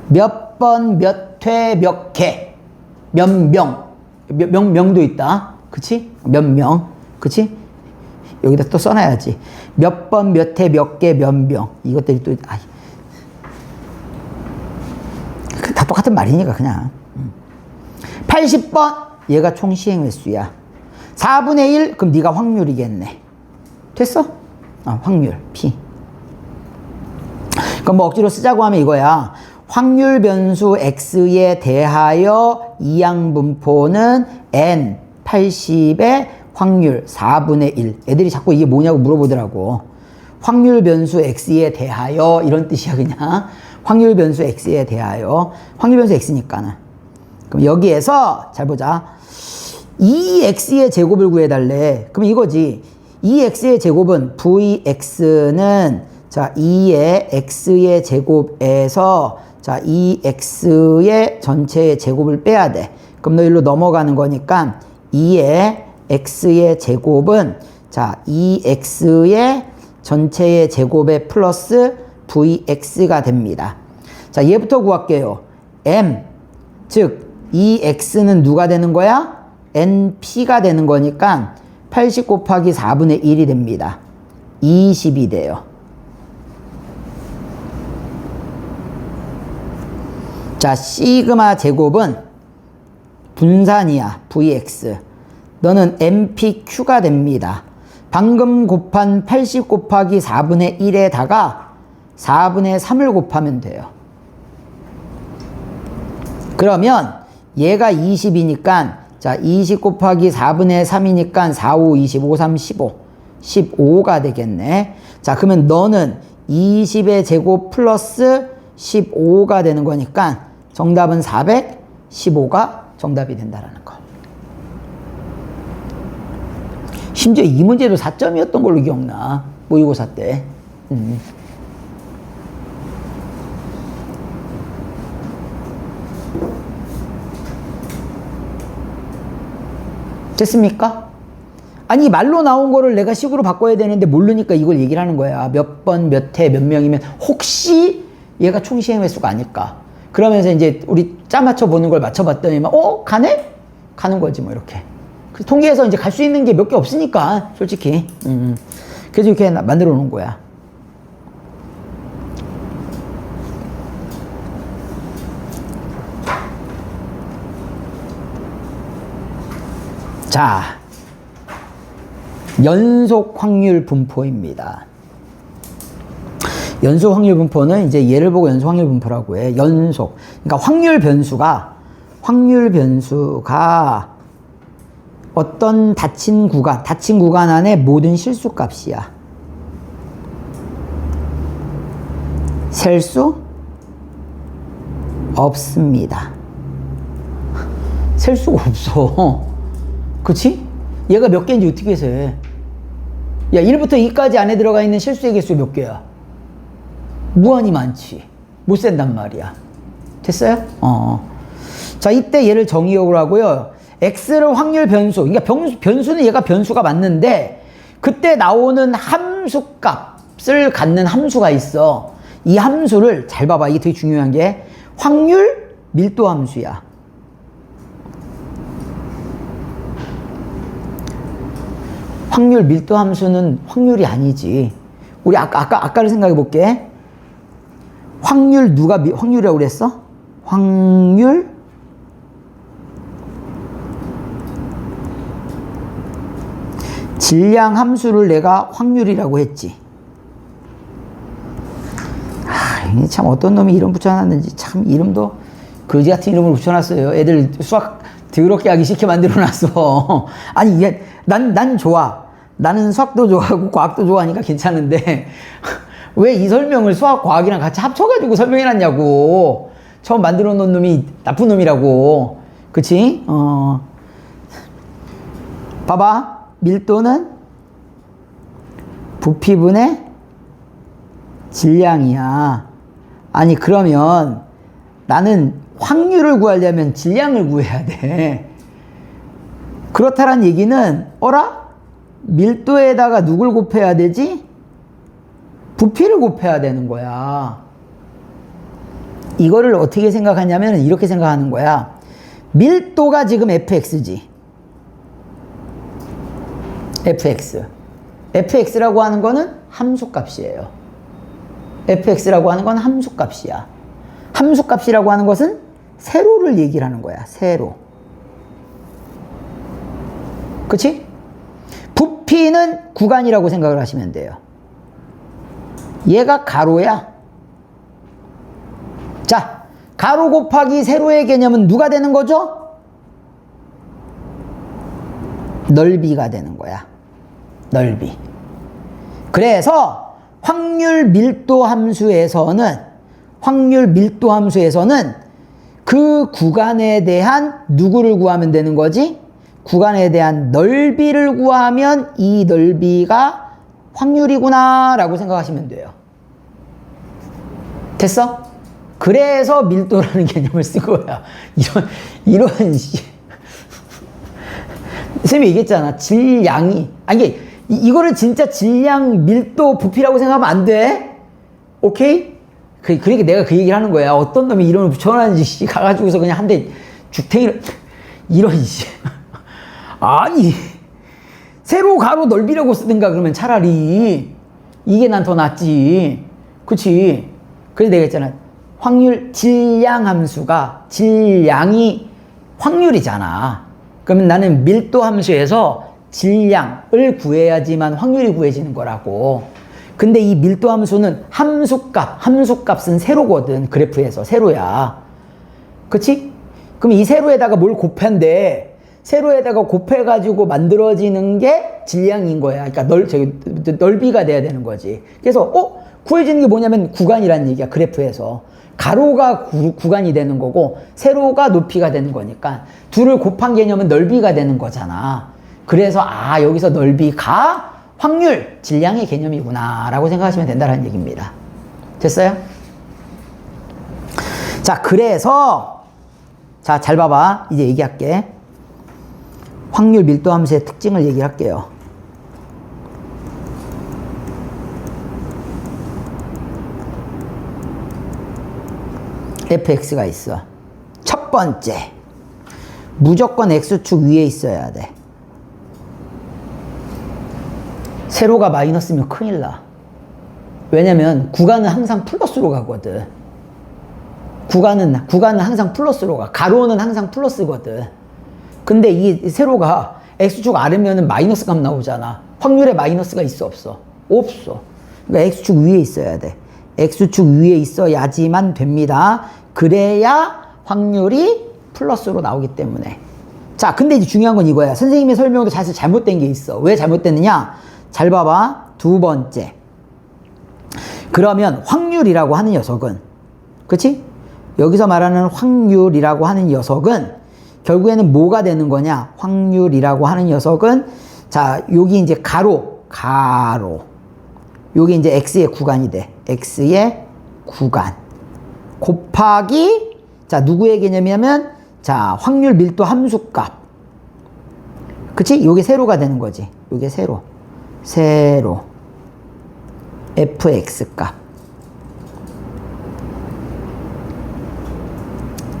몇 번, 몇 회, 몇 개. 몇 명. 명도 있다. 그치? 몇 명. 그치? 여기다 또 써놔야지. 몇 번, 몇 회, 몇 개, 몇 명. 이것들이 또, 다 똑같은 말이니까, 그냥. 80번. 얘가 총 시행 횟수야. 4분의 1. 그럼 네가 확률이겠네. 됐어? 확률. P. 그럼 뭐 억지로 쓰자고 하면 이거야. 확률 변수 X에 대하여 이항분포는 N 80의 확률 4분의 1. 애들이 자꾸 이게 뭐냐고 물어보더라고. 확률 변수 X에 대하여 이런 뜻이야 그냥. 확률 변수 X에 대하여. 확률 변수 X니까는. 그럼 여기에서 잘 보자. 2X의 제곱을 구해달래. 그럼 이거지. 2X의 제곱은 Vx는 자 2의 X의 제곱에서 자 2X의 전체의 제곱을 빼야 돼. 그럼 너 일로 넘어가는 거니까 2의 X의 제곱은 자 2X의 전체의 제곱에 플러스 Vx가 됩니다. 자 얘부터 구할게요. M 즉 2X는 누가 되는 거야? NP가 되는 거니까 80 곱하기 4분의 1이 됩니다. 20이 돼요. 자, 시그마 제곱은 분산이야. Vx. 너는 MPQ가 됩니다. 방금 곱한 80 곱하기 4분의 1에다가 4분의 3을 곱하면 돼요. 그러면 얘가 20이니까 자, 20 곱하기 4분의 3이니까 4, 5, 20, 5, 3, 15. 15가 되겠네. 자, 그러면 너는 20의 제곱 플러스 15가 되는 거니까 정답은 415가 정답이 된다라는 거. 심지어 이 문제도 4점이었던 걸로 기억나. 모의고사 때. 됐습니까? 아니 말로 나온 거를 내가 식으로 바꿔야 되는데 모르니까 이걸 얘기를 하는 거야. 몇 번, 몇 회, 몇 명이면 혹시 얘가 총 시행 횟수가 아닐까? 그러면서 이제 우리 짜 맞춰 보는 걸 맞춰봤더니만 가네? 가는 거지 뭐 이렇게. 그래서 통계에서 이제 갈 수 있는 게 몇 개 없으니까 솔직히. 그래서 이렇게 만들어 놓은 거야. 자, 연속 확률 분포입니다. 연속 확률 분포는 이제 얘를 보고 연속 확률 분포라고 해. 연속. 그러니까 확률 변수가 어떤 닫힌 구간 안에 모든 실수 값이야. 셀 수 없습니다. 셀 수가 없어. 그치? 얘가 몇 개인지 어떻게 해서 해? 야, 1부터 2까지 안에 들어가 있는 실수의 개수 몇 개야? 무한히 많지. 못 센단 말이야. 됐어요? 자, 이때 얘를 정의역으로 하고요. X를 확률 변수. 그러니까 변수는 얘가 변수가 맞는데, 그때 나오는 함수 값을 갖는 함수가 있어. 이 함수를 잘 봐봐. 이게 되게 중요한 게 확률 밀도 함수야. 확률 밀도 함수는 확률이 아니지. 우리 아까를 생각해 볼게. 확률이라고 그랬어? 확률 질량 함수를 내가 확률이라고 했지. 참 어떤 놈이 이름 붙여놨는지 참 이름도 거지 같은 이름을 붙여놨어요. 애들 수학 더럽게 하기 싫게 만들어놨어. 아니 이게 난 좋아. 나는 수학도 좋아하고 과학도 좋아하니까 괜찮은데 왜 이 설명을 수학 과학이랑 같이 합쳐가지고 설명해놨냐고. 처음 만들어 놓은 놈이 나쁜 놈이라고. 그치? 봐봐. 밀도는 부피분의 질량이야. 아니 그러면 나는 확률을 구하려면 질량을 구해야 돼. 그렇다란 얘기는 어라? 밀도에다가 누굴 곱해야 되지? 부피를 곱해야 되는 거야. 이거를 어떻게 생각하냐면 이렇게 생각하는 거야. 밀도가 지금 fx지. fx라고 하는 거는 함수값이에요. fx라고 하는 건 함수값이야. 함수값이라고 하는 것은 세로를 얘기를 하는 거야. 세로. 그치? 부피는 구간이라고 생각을 하시면 돼요. 얘가 가로야. 자, 가로 곱하기 세로의 개념은 누가 되는 거죠? 넓이가 되는 거야. 넓이. 그래서 확률 밀도 함수에서는 그 구간에 대한 누구를 구하면 되는 거지? 구간에 대한 넓이를 구하면 이 넓이가 확률이구나 라고 생각하시면 돼요. 됐어? 그래서 밀도라는 개념을 쓴 거야. 이런 선생님이 얘기했잖아. 질량이 아니 이거를 진짜 질량, 밀도, 부피라고 생각하면 안 돼. 오케이? 그러니까 내가 그 얘기를 하는 거야. 어떤 놈이 이름을 붙여놨는지 가가지고서 그냥 한 대 죽탱이를 이런 아니 세로 가로 넓이라고 쓰든가 그러면 차라리 이게 난 더 낫지. 그치? 그래서 내가 했잖아. 확률 질량 함수가 질량이 확률이잖아. 그러면 나는 밀도 함수에서 질량을 구해야지만 확률이 구해지는 거라고. 근데 이 밀도 함수는 함수값은 세로거든. 그래프에서 세로야. 그치? 그럼 이 세로에다가 뭘 곱한데 세로에다가 곱해가지고 만들어지는 게 질량인 거야. 그러니까 넓이가 돼야 되는 거지. 그래서 구해지는 게 뭐냐면 구간이라는 얘기야. 그래프에서 가로가 구간이 되는 거고 세로가 높이가 되는 거니까 둘을 곱한 개념은 넓이가 되는 거잖아. 그래서 여기서 넓이가 확률, 질량의 개념이구나 라고 생각하시면 된다는 얘기입니다. 됐어요? 자, 그래서 잘 봐봐. 이제 얘기할게. 확률 밀도 함수의 특징을 얘기할게요. fx가 있어. 첫 번째, 무조건 x축 위에 있어야 돼. 세로가 마이너스면 큰일 나. 왜냐면 구간은 항상 플러스로 가거든. 구간은 항상 플러스로 가. 가로는 항상 플러스거든. 근데 이 세로가 x축 아래면은 마이너스 값 나오잖아. 확률에 마이너스가 있어 없어? 없어. 그러니까 x축 위에 있어야 돼. x축 위에 있어야지만 됩니다. 그래야 확률이 플러스로 나오기 때문에. 자, 근데 이제 중요한 건 이거야. 선생님의 설명도 사실 잘못된 게 있어. 왜 잘못됐느냐? 잘 봐봐. 두 번째. 그러면 확률이라고 하는 녀석은, 그치? 여기서 말하는 확률이라고 하는 녀석은 결국에는 뭐가 되는 거냐? 확률이라고 하는 녀석은, 자, 여기 이제 가로. 여기 이제 x의 구간이 돼. x의 구간. 곱하기, 자, 누구의 개념이냐면, 자, 확률 밀도 함수값. 그치? 요게 세로가 되는 거지. 요게 세로. fx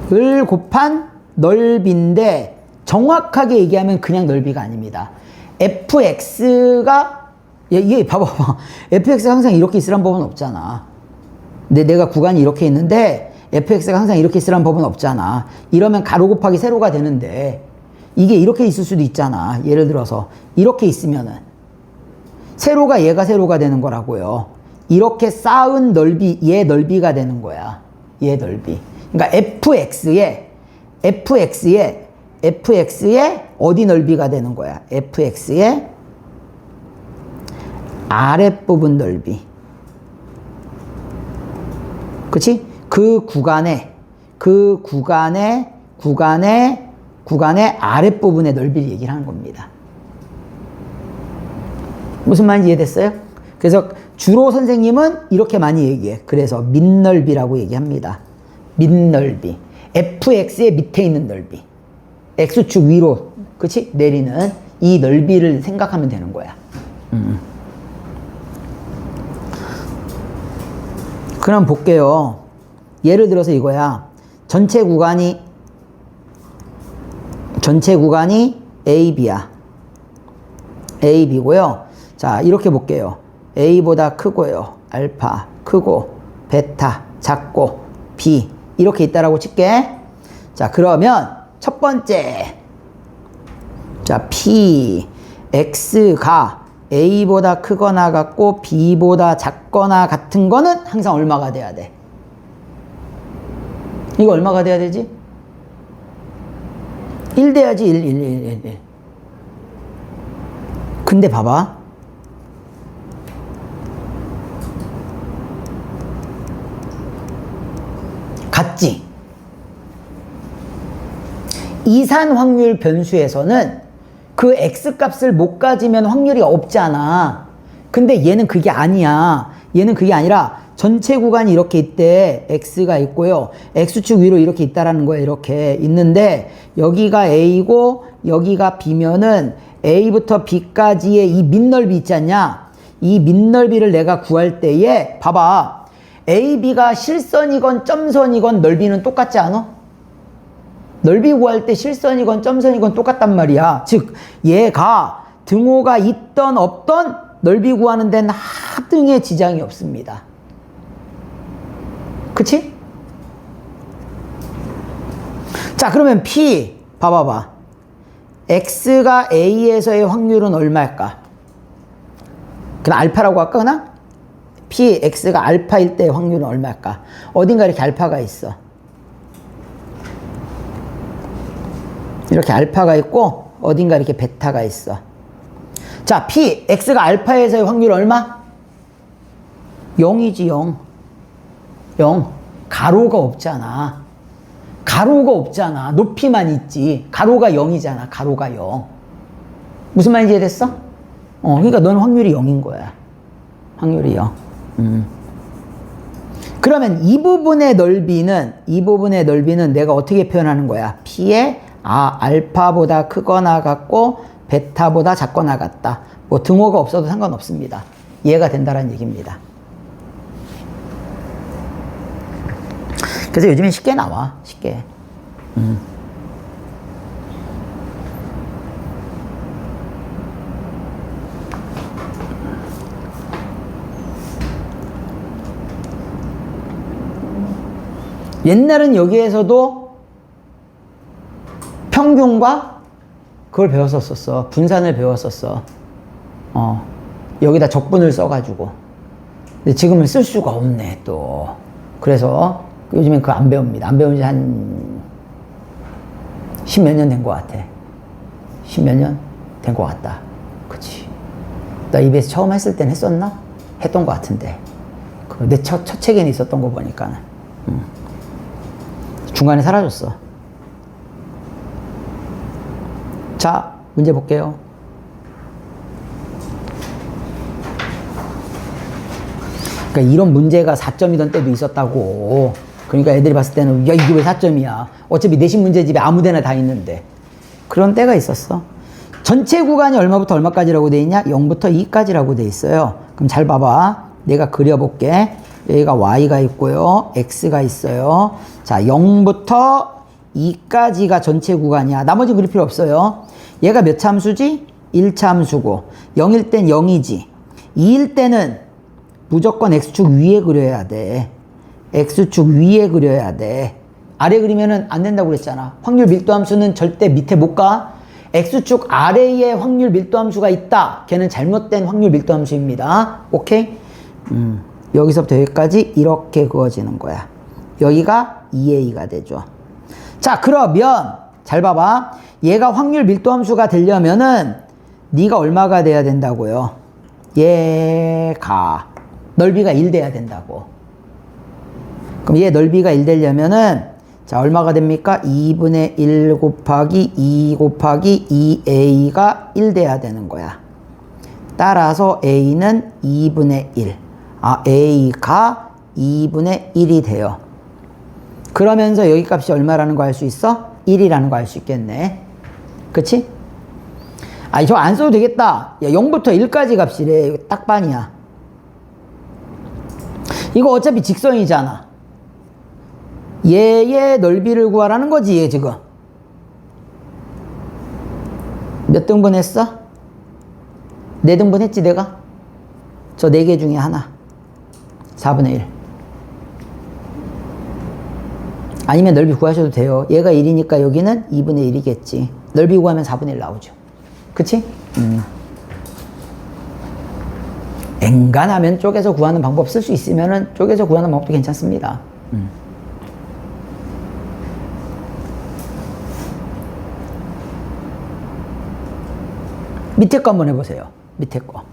값을 곱한 넓이인데 정확하게 얘기하면 그냥 넓이가 아닙니다. fx가 이게 봐봐. fx가 항상 이렇게 있으란 법은 없잖아. 근데 내가 구간이 이렇게 있는데 fx가 항상 이렇게 쓰라는 법은 없잖아. 이러면 가로 곱하기 세로가 되는데 이게 이렇게 있을 수도 있잖아. 예를 들어서 이렇게 있으면은 세로가 얘가 세로가 되는 거라고요. 이렇게 쌓은 넓이 얘 넓이가 되는 거야. 얘 넓이. 그러니까 fx의 어디 넓이가 되는 거야. fx의 아랫부분 넓이. 그치? 그 구간의 아랫부분의 넓이를 얘기를 하는 겁니다. 무슨 말인지 이해됐어요? 그래서 주로 선생님은 이렇게 많이 얘기해. 그래서 밑넓이라고 얘기합니다. 밑넓이. fx의 밑에 있는 넓이. x축 위로, 그치? 내리는 이 넓이를 생각하면 되는 거야. 그럼 볼게요. 예를 들어서 이거야. 전체 구간이 AB야. AB고요. 자, 이렇게 볼게요. A보다 크고요. 알파 크고 베타 작고 B 이렇게 있다라고 칠게. 자, 그러면 첫 번째. 자, P X가 A보다 크거나 같고 B보다 작거나 같은 거는 항상 얼마가 돼야 돼? 이거 얼마가 돼야 되지? 1 돼야지. 1. 근데 봐봐. 같지? 이산 확률 변수에서는 그 X값을 못 가지면 확률이 없잖아. 근데 얘는 그게 아니야. 얘는 그게 아니라 전체 구간이 이렇게 있대. X가 있고요. X축 위로 이렇게 있다라는 거야. 이렇게 있는데 여기가 A고 여기가 B면은 A부터 B까지의 이 밑넓이 있지 않냐? 이 밑넓이를 내가 구할 때에 봐봐. A, B가 실선이건 점선이건 넓이는 똑같지 않아? 넓이 구할 때 실선이건 점선이건 똑같단 말이야. 즉 얘가 등호가 있던 없던 넓이 구하는 데는 하등의 지장이 없습니다. 그치? 자, 그러면 P 봐봐봐. X가 A에서의 확률은 얼마일까? 그럼 알파라고 할까 그냥? P, X가 알파일 때의 확률은 얼마일까? 어딘가 이렇게 알파가 있어. 이렇게 알파가 있고 어딘가 이렇게 베타가 있어. 자, P, X가 알파에서의 확률 얼마? 0이지. 0. 가로가 없잖아. 높이만 있지. 가로가 0이잖아. 가로가 0. 무슨 말인지 이해됐어? 그러니까 넌 확률이 0인 거야. 확률이 0. 그러면 이 부분의 넓이는 내가 어떻게 표현하는 거야? P의 알파보다 크거나 같고 베타보다 작거나 같다. 뭐 등호가 없어도 상관없습니다. 이해가 된다는 얘기입니다. 그래서 요즘엔 쉽게 나와. 쉽게. 옛날은 여기에서도 평균과 그걸 배웠었어. 분산을 배웠었어. 여기다 적분을 써가지고. 근데 지금은 쓸 수가 없네, 또. 그래서 요즘엔 그거 안 배웁니다. 안 배운 지 한 10몇 년 된 것 같아. 10몇 년 된 것 같다. 그치. 나 EBS 처음 했을 땐 했었나? 했던 것 같은데. 내 첫 책에는 있었던 거 보니까는. 중간에 사라졌어. 자, 문제 볼게요. 그러니까 이런 문제가 4점이던 때도 있었다고. 그러니까 애들이 봤을 때는 야, 이게 왜 4점이야? 어차피 내신 문제집에 아무 데나 다 있는데. 그런 때가 있었어. 전체 구간이 얼마부터 얼마까지라고 돼 있냐? 0부터 2까지라고 돼 있어요. 그럼 잘 봐봐. 내가 그려볼게. 여기가 Y가 있고요. X가 있어요. 자, 0부터 2까지가 전체 구간이야. 나머지 그릴 필요 없어요. 얘가 몇 참수지? 1참수고 0일 땐 0이지. 2일 때는 무조건 X축 위에 그려야 돼. x축 위에 그려야 돼. 아래 그리면은 안 된다고 그랬잖아. 확률 밀도 함수는 절대 밑에 못 가. x축 아래에 확률 밀도 함수가 있다. 걔는 잘못된 확률 밀도 함수입니다. 오케이? 여기서부터 여기까지 이렇게 그어지는 거야. 여기가 2a가 되죠. 자, 그러면 잘 봐봐. 얘가 확률 밀도 함수가 되려면은 네가 얼마가 돼야 된다고요? 얘가 넓이가 1 돼야 된다고. 그럼 얘 넓이가 1 되려면은 자, 얼마가 됩니까? 2분의 1 곱하기 2 곱하기 2a가 1 돼야 되는 거야. 따라서 a는 2분의 1. 아, a가 2분의 1이 돼요. 그러면서 여기 값이 얼마라는 거 알 수 있어? 1이라는 거 알 수 있겠네. 그치? 아니, 저 안 써도 되겠다. 야, 0부터 1까지 값이래. 이거 딱 반이야. 이거 어차피 직선이잖아. 얘의 넓이를 구하라는 거지, 얘 지금. 몇 등분 했어? 4등분 했지, 내가? 저 4개 중에 하나. 4분의 1. 아니면 넓이 구하셔도 돼요. 얘가 1이니까 여기는 2분의 1이겠지. 넓이 구하면 4분의 1 나오죠. 그치? 엔간하면 쪼개서 구하는 방법 쓸 수 있으면은 쪼개서 구하는 방법도 괜찮습니다. 밑에 거 한번 해보세요. 밑에 거.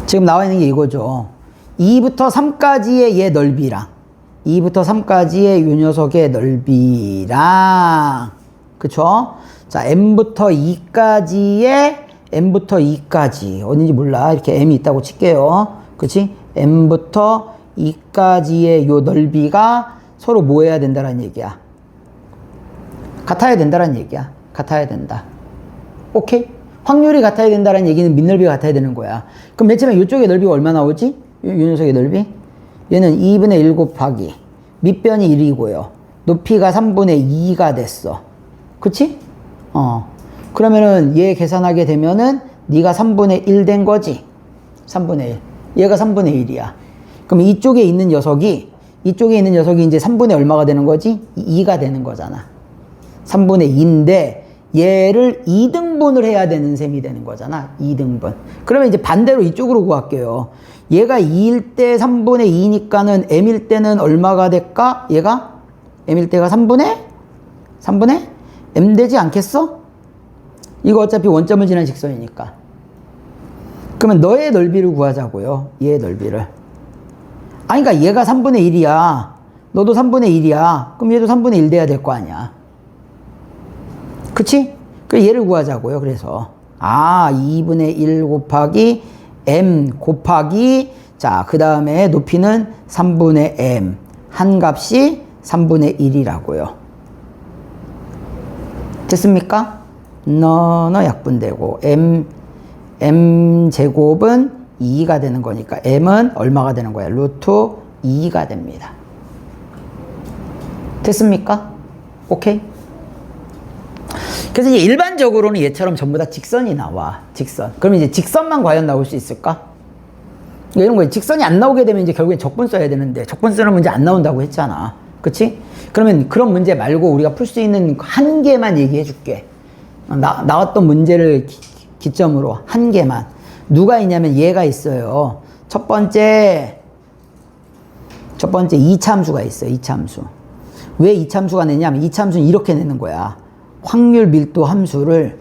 지금 나와 있는 게 이거죠. 2부터 3까지의 얘 넓이랑 2부터 3까지의 요 녀석의 넓이랑 그쵸? 자, m부터 2까지 어딘지 몰라. 이렇게 m이 있다고 칠게요. 그치? m부터 2까지의 요 넓이가 서로 뭐 해야 된다는 얘기야? 같아야 된다는 얘기야. 같아야 된다. 오케이? 확률이 같아야 된다는 얘기는 밑넓이가 같아야 되는 거야. 그럼 맨 처음에 이쪽의 넓이가 얼마 나오지? 이 녀석의 넓이? 얘는 2분의 1 곱하기 밑변이 1이고요. 높이가 3분의 2가 됐어. 그치? 그러면은 얘 계산하게 되면은 네가 3분의 1 된 거지. 3분의 1. 얘가 3분의 1이야. 그럼 이쪽에 있는 녀석이 이제 3분의 얼마가 되는 거지? 2가 되는 거잖아. 3분의 2인데 얘를 2등분을 해야 되는 셈이 되는 거잖아. 2등분. 그러면 이제 반대로 이쪽으로 구할게요. 얘가 2일 때 3분의 2니까는 m일 때는 얼마가 될까? 얘가 m일 때가 3분의 m 되지 않겠어? 이거 어차피 원점을 지난 직선이니까. 그러면 너의 넓이를 구하자고요. 얘의 넓이를. 아니, 그러니까 얘가 3분의 1이야. 너도 3분의 1이야. 그럼 얘도 3분의 1 돼야 될 거 아니야. 그치? 그래서 얘를 구하자고요. 그래서 2분의 1 곱하기 m 곱하기 자, 그 다음에 높이는 3분의 m 한 값이 3분의 1이라고요. 됐습니까? 너 약분되고 m 제곱은 2가 되는 거니까 m은 얼마가 되는 거야? 루트 2가 됩니다. 됐습니까? 오케이? 그래서 이제 일반적으로는 얘처럼 전부 다 직선이 나와. 직선. 그러면 이제 직선만 과연 나올 수 있을까? 이런 거 직선이 안 나오게 되면 이제 결국엔 적분 써야 되는데 적분 쓰는 문제 안 나온다고 했잖아. 그치? 그러면 그런 문제 말고 우리가 풀 수 있는 한 개만 얘기해 줄게. 나왔던 문제를 기점으로 한 개만. 누가 있냐면 얘가 있어요. 첫 번째 2차 함수가 있어요. 2차 함수. 왜 2차 함수가 내냐면 2차 함수는 이렇게 내는 거야. 확률 밀도 함수를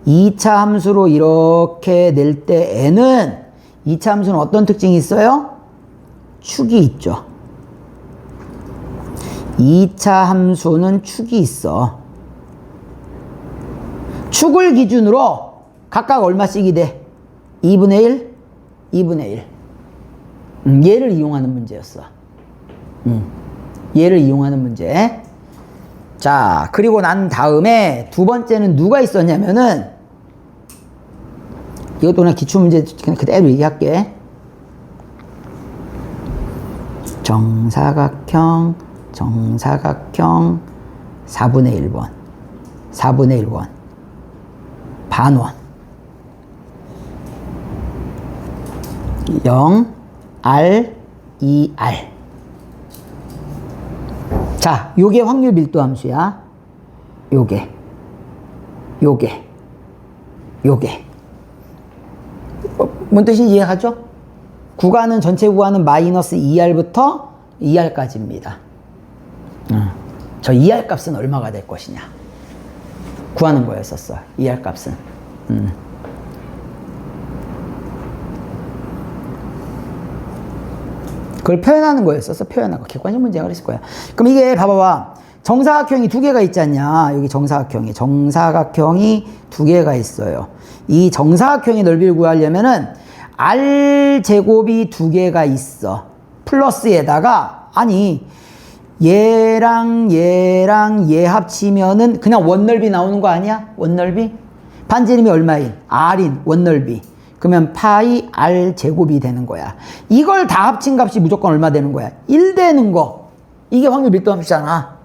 2차 함수로 이렇게 낼 때 n은 2차 함수는 어떤 특징이 있어요? 축이 있죠. 2차 함수는 축이 있어. 축을 기준으로 각각 얼마씩이 돼? 2분의 1? 2분의 1. 얘를 이용하는 문제였어. 얘를 이용하는 문제. 자, 그리고 난 다음에 두 번째는 누가 있었냐면은 이것도 그냥 기출문제 그냥 그대로 얘기할게. 정사각형 4분의 1번 4분의 1원 반원 0 R, 2R. 자, 요게 확률 밀도 함수야. 요게. 뭔 뜻인지 이해하죠? 구간은, 전체 구간은 마이너스 2R부터 2R까지입니다. 저 2R 값은 얼마가 될 것이냐 구하는 거였었어. 2R 값은. 그걸 표현하는 거였었어. 표현하고 객관식 문제가 그랬을 거야. 그럼 이게 봐봐봐. 정사각형이 두 개가 있지 않냐. 여기 정사각형이 두 개가 있어요. 이 정사각형의 넓이를 구하려면은 R제곱이 두 개가 있어. 플러스에다가, 아니 얘랑 얘 합치면은 그냥 원넓이 나오는 거 아니야? 원넓이? 반지름이 얼마인? R인 원넓이. 그러면 파이 R 제곱이 되는 거야. 이걸 다 합친 값이 무조건 얼마 되는 거야? 1 되는 거. 이게 확률 밀도 함수잖아.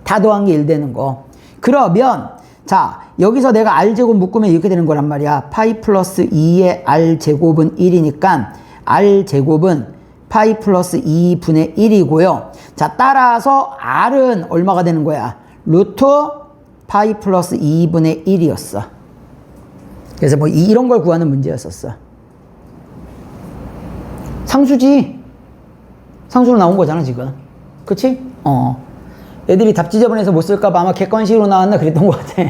다 더한 게 1 되는 거. 그러면 자, 여기서 내가 R 제곱 묶으면 이렇게 되는 거란 말이야. 파이 플러스 2의 R 제곱은 1이니까 R 제곱은 파이 플러스 2분의 1이고요. 자, 따라서 R은 얼마가 되는 거야? 루트 파이 플러스 2분의 1이었어. 그래서 뭐 이런 걸 구하는 문제였었어. 상수지. 상수로 나온 거잖아 지금. 그치? 애들이 답 지저분해서 못 쓸까봐 아마 객관식으로 나왔나 그랬던 것 같아.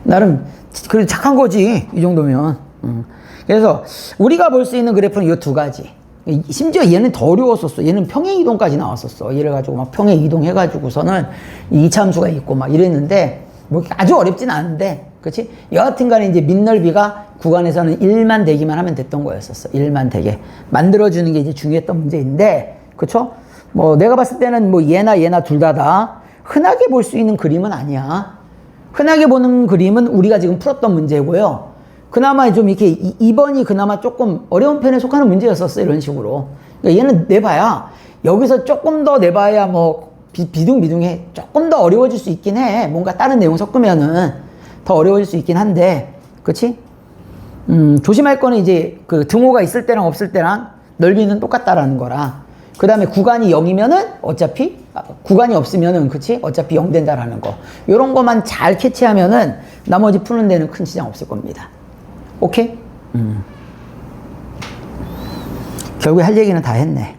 나름 그래 착한 거지 이 정도면. 그래서 우리가 볼 수 있는 그래프는 이 두 가지. 심지어 얘는 더 어려웠었어. 얘는 평행이동까지 나왔었어. 이래 가지고 막 평행이동 해가지고서는 2차 함수가 있고 막 이랬는데 뭐 아주 어렵진 않은데, 그치? 여하튼 간에 이제 밑넓이가 구간에서는 1만 되기만 하면 됐던 거였었어. 1만 되게 만들어주는 게 이제 중요했던 문제인데, 그쵸? 뭐 내가 봤을 때는 뭐 얘나 둘 다 흔하게 볼 수 있는 그림은 아니야. 흔하게 보는 그림은 우리가 지금 풀었던 문제고요. 그나마 좀 이렇게 2번이 그나마 조금 어려운 편에 속하는 문제였었어. 이런 식으로. 그러니까 얘는 내봐야 여기서 조금 더 내봐야 뭐 비둥비둥해. 조금 더 어려워질 수 있긴 해. 뭔가 다른 내용 섞으면은 더 어려워질 수 있긴 한데, 그치? 조심할 거는 이제 그 등호가 있을 때랑 없을 때랑 넓이는 똑같다라는 거라. 그 다음에 구간이 0이면은 어차피, 구간이 없으면은, 그치? 어차피 0 된다라는 거. 요런 거만 잘 캐치하면은 나머지 푸는 데는 큰 지장 없을 겁니다. 오케이? 결국에 할 얘기는 다 했네.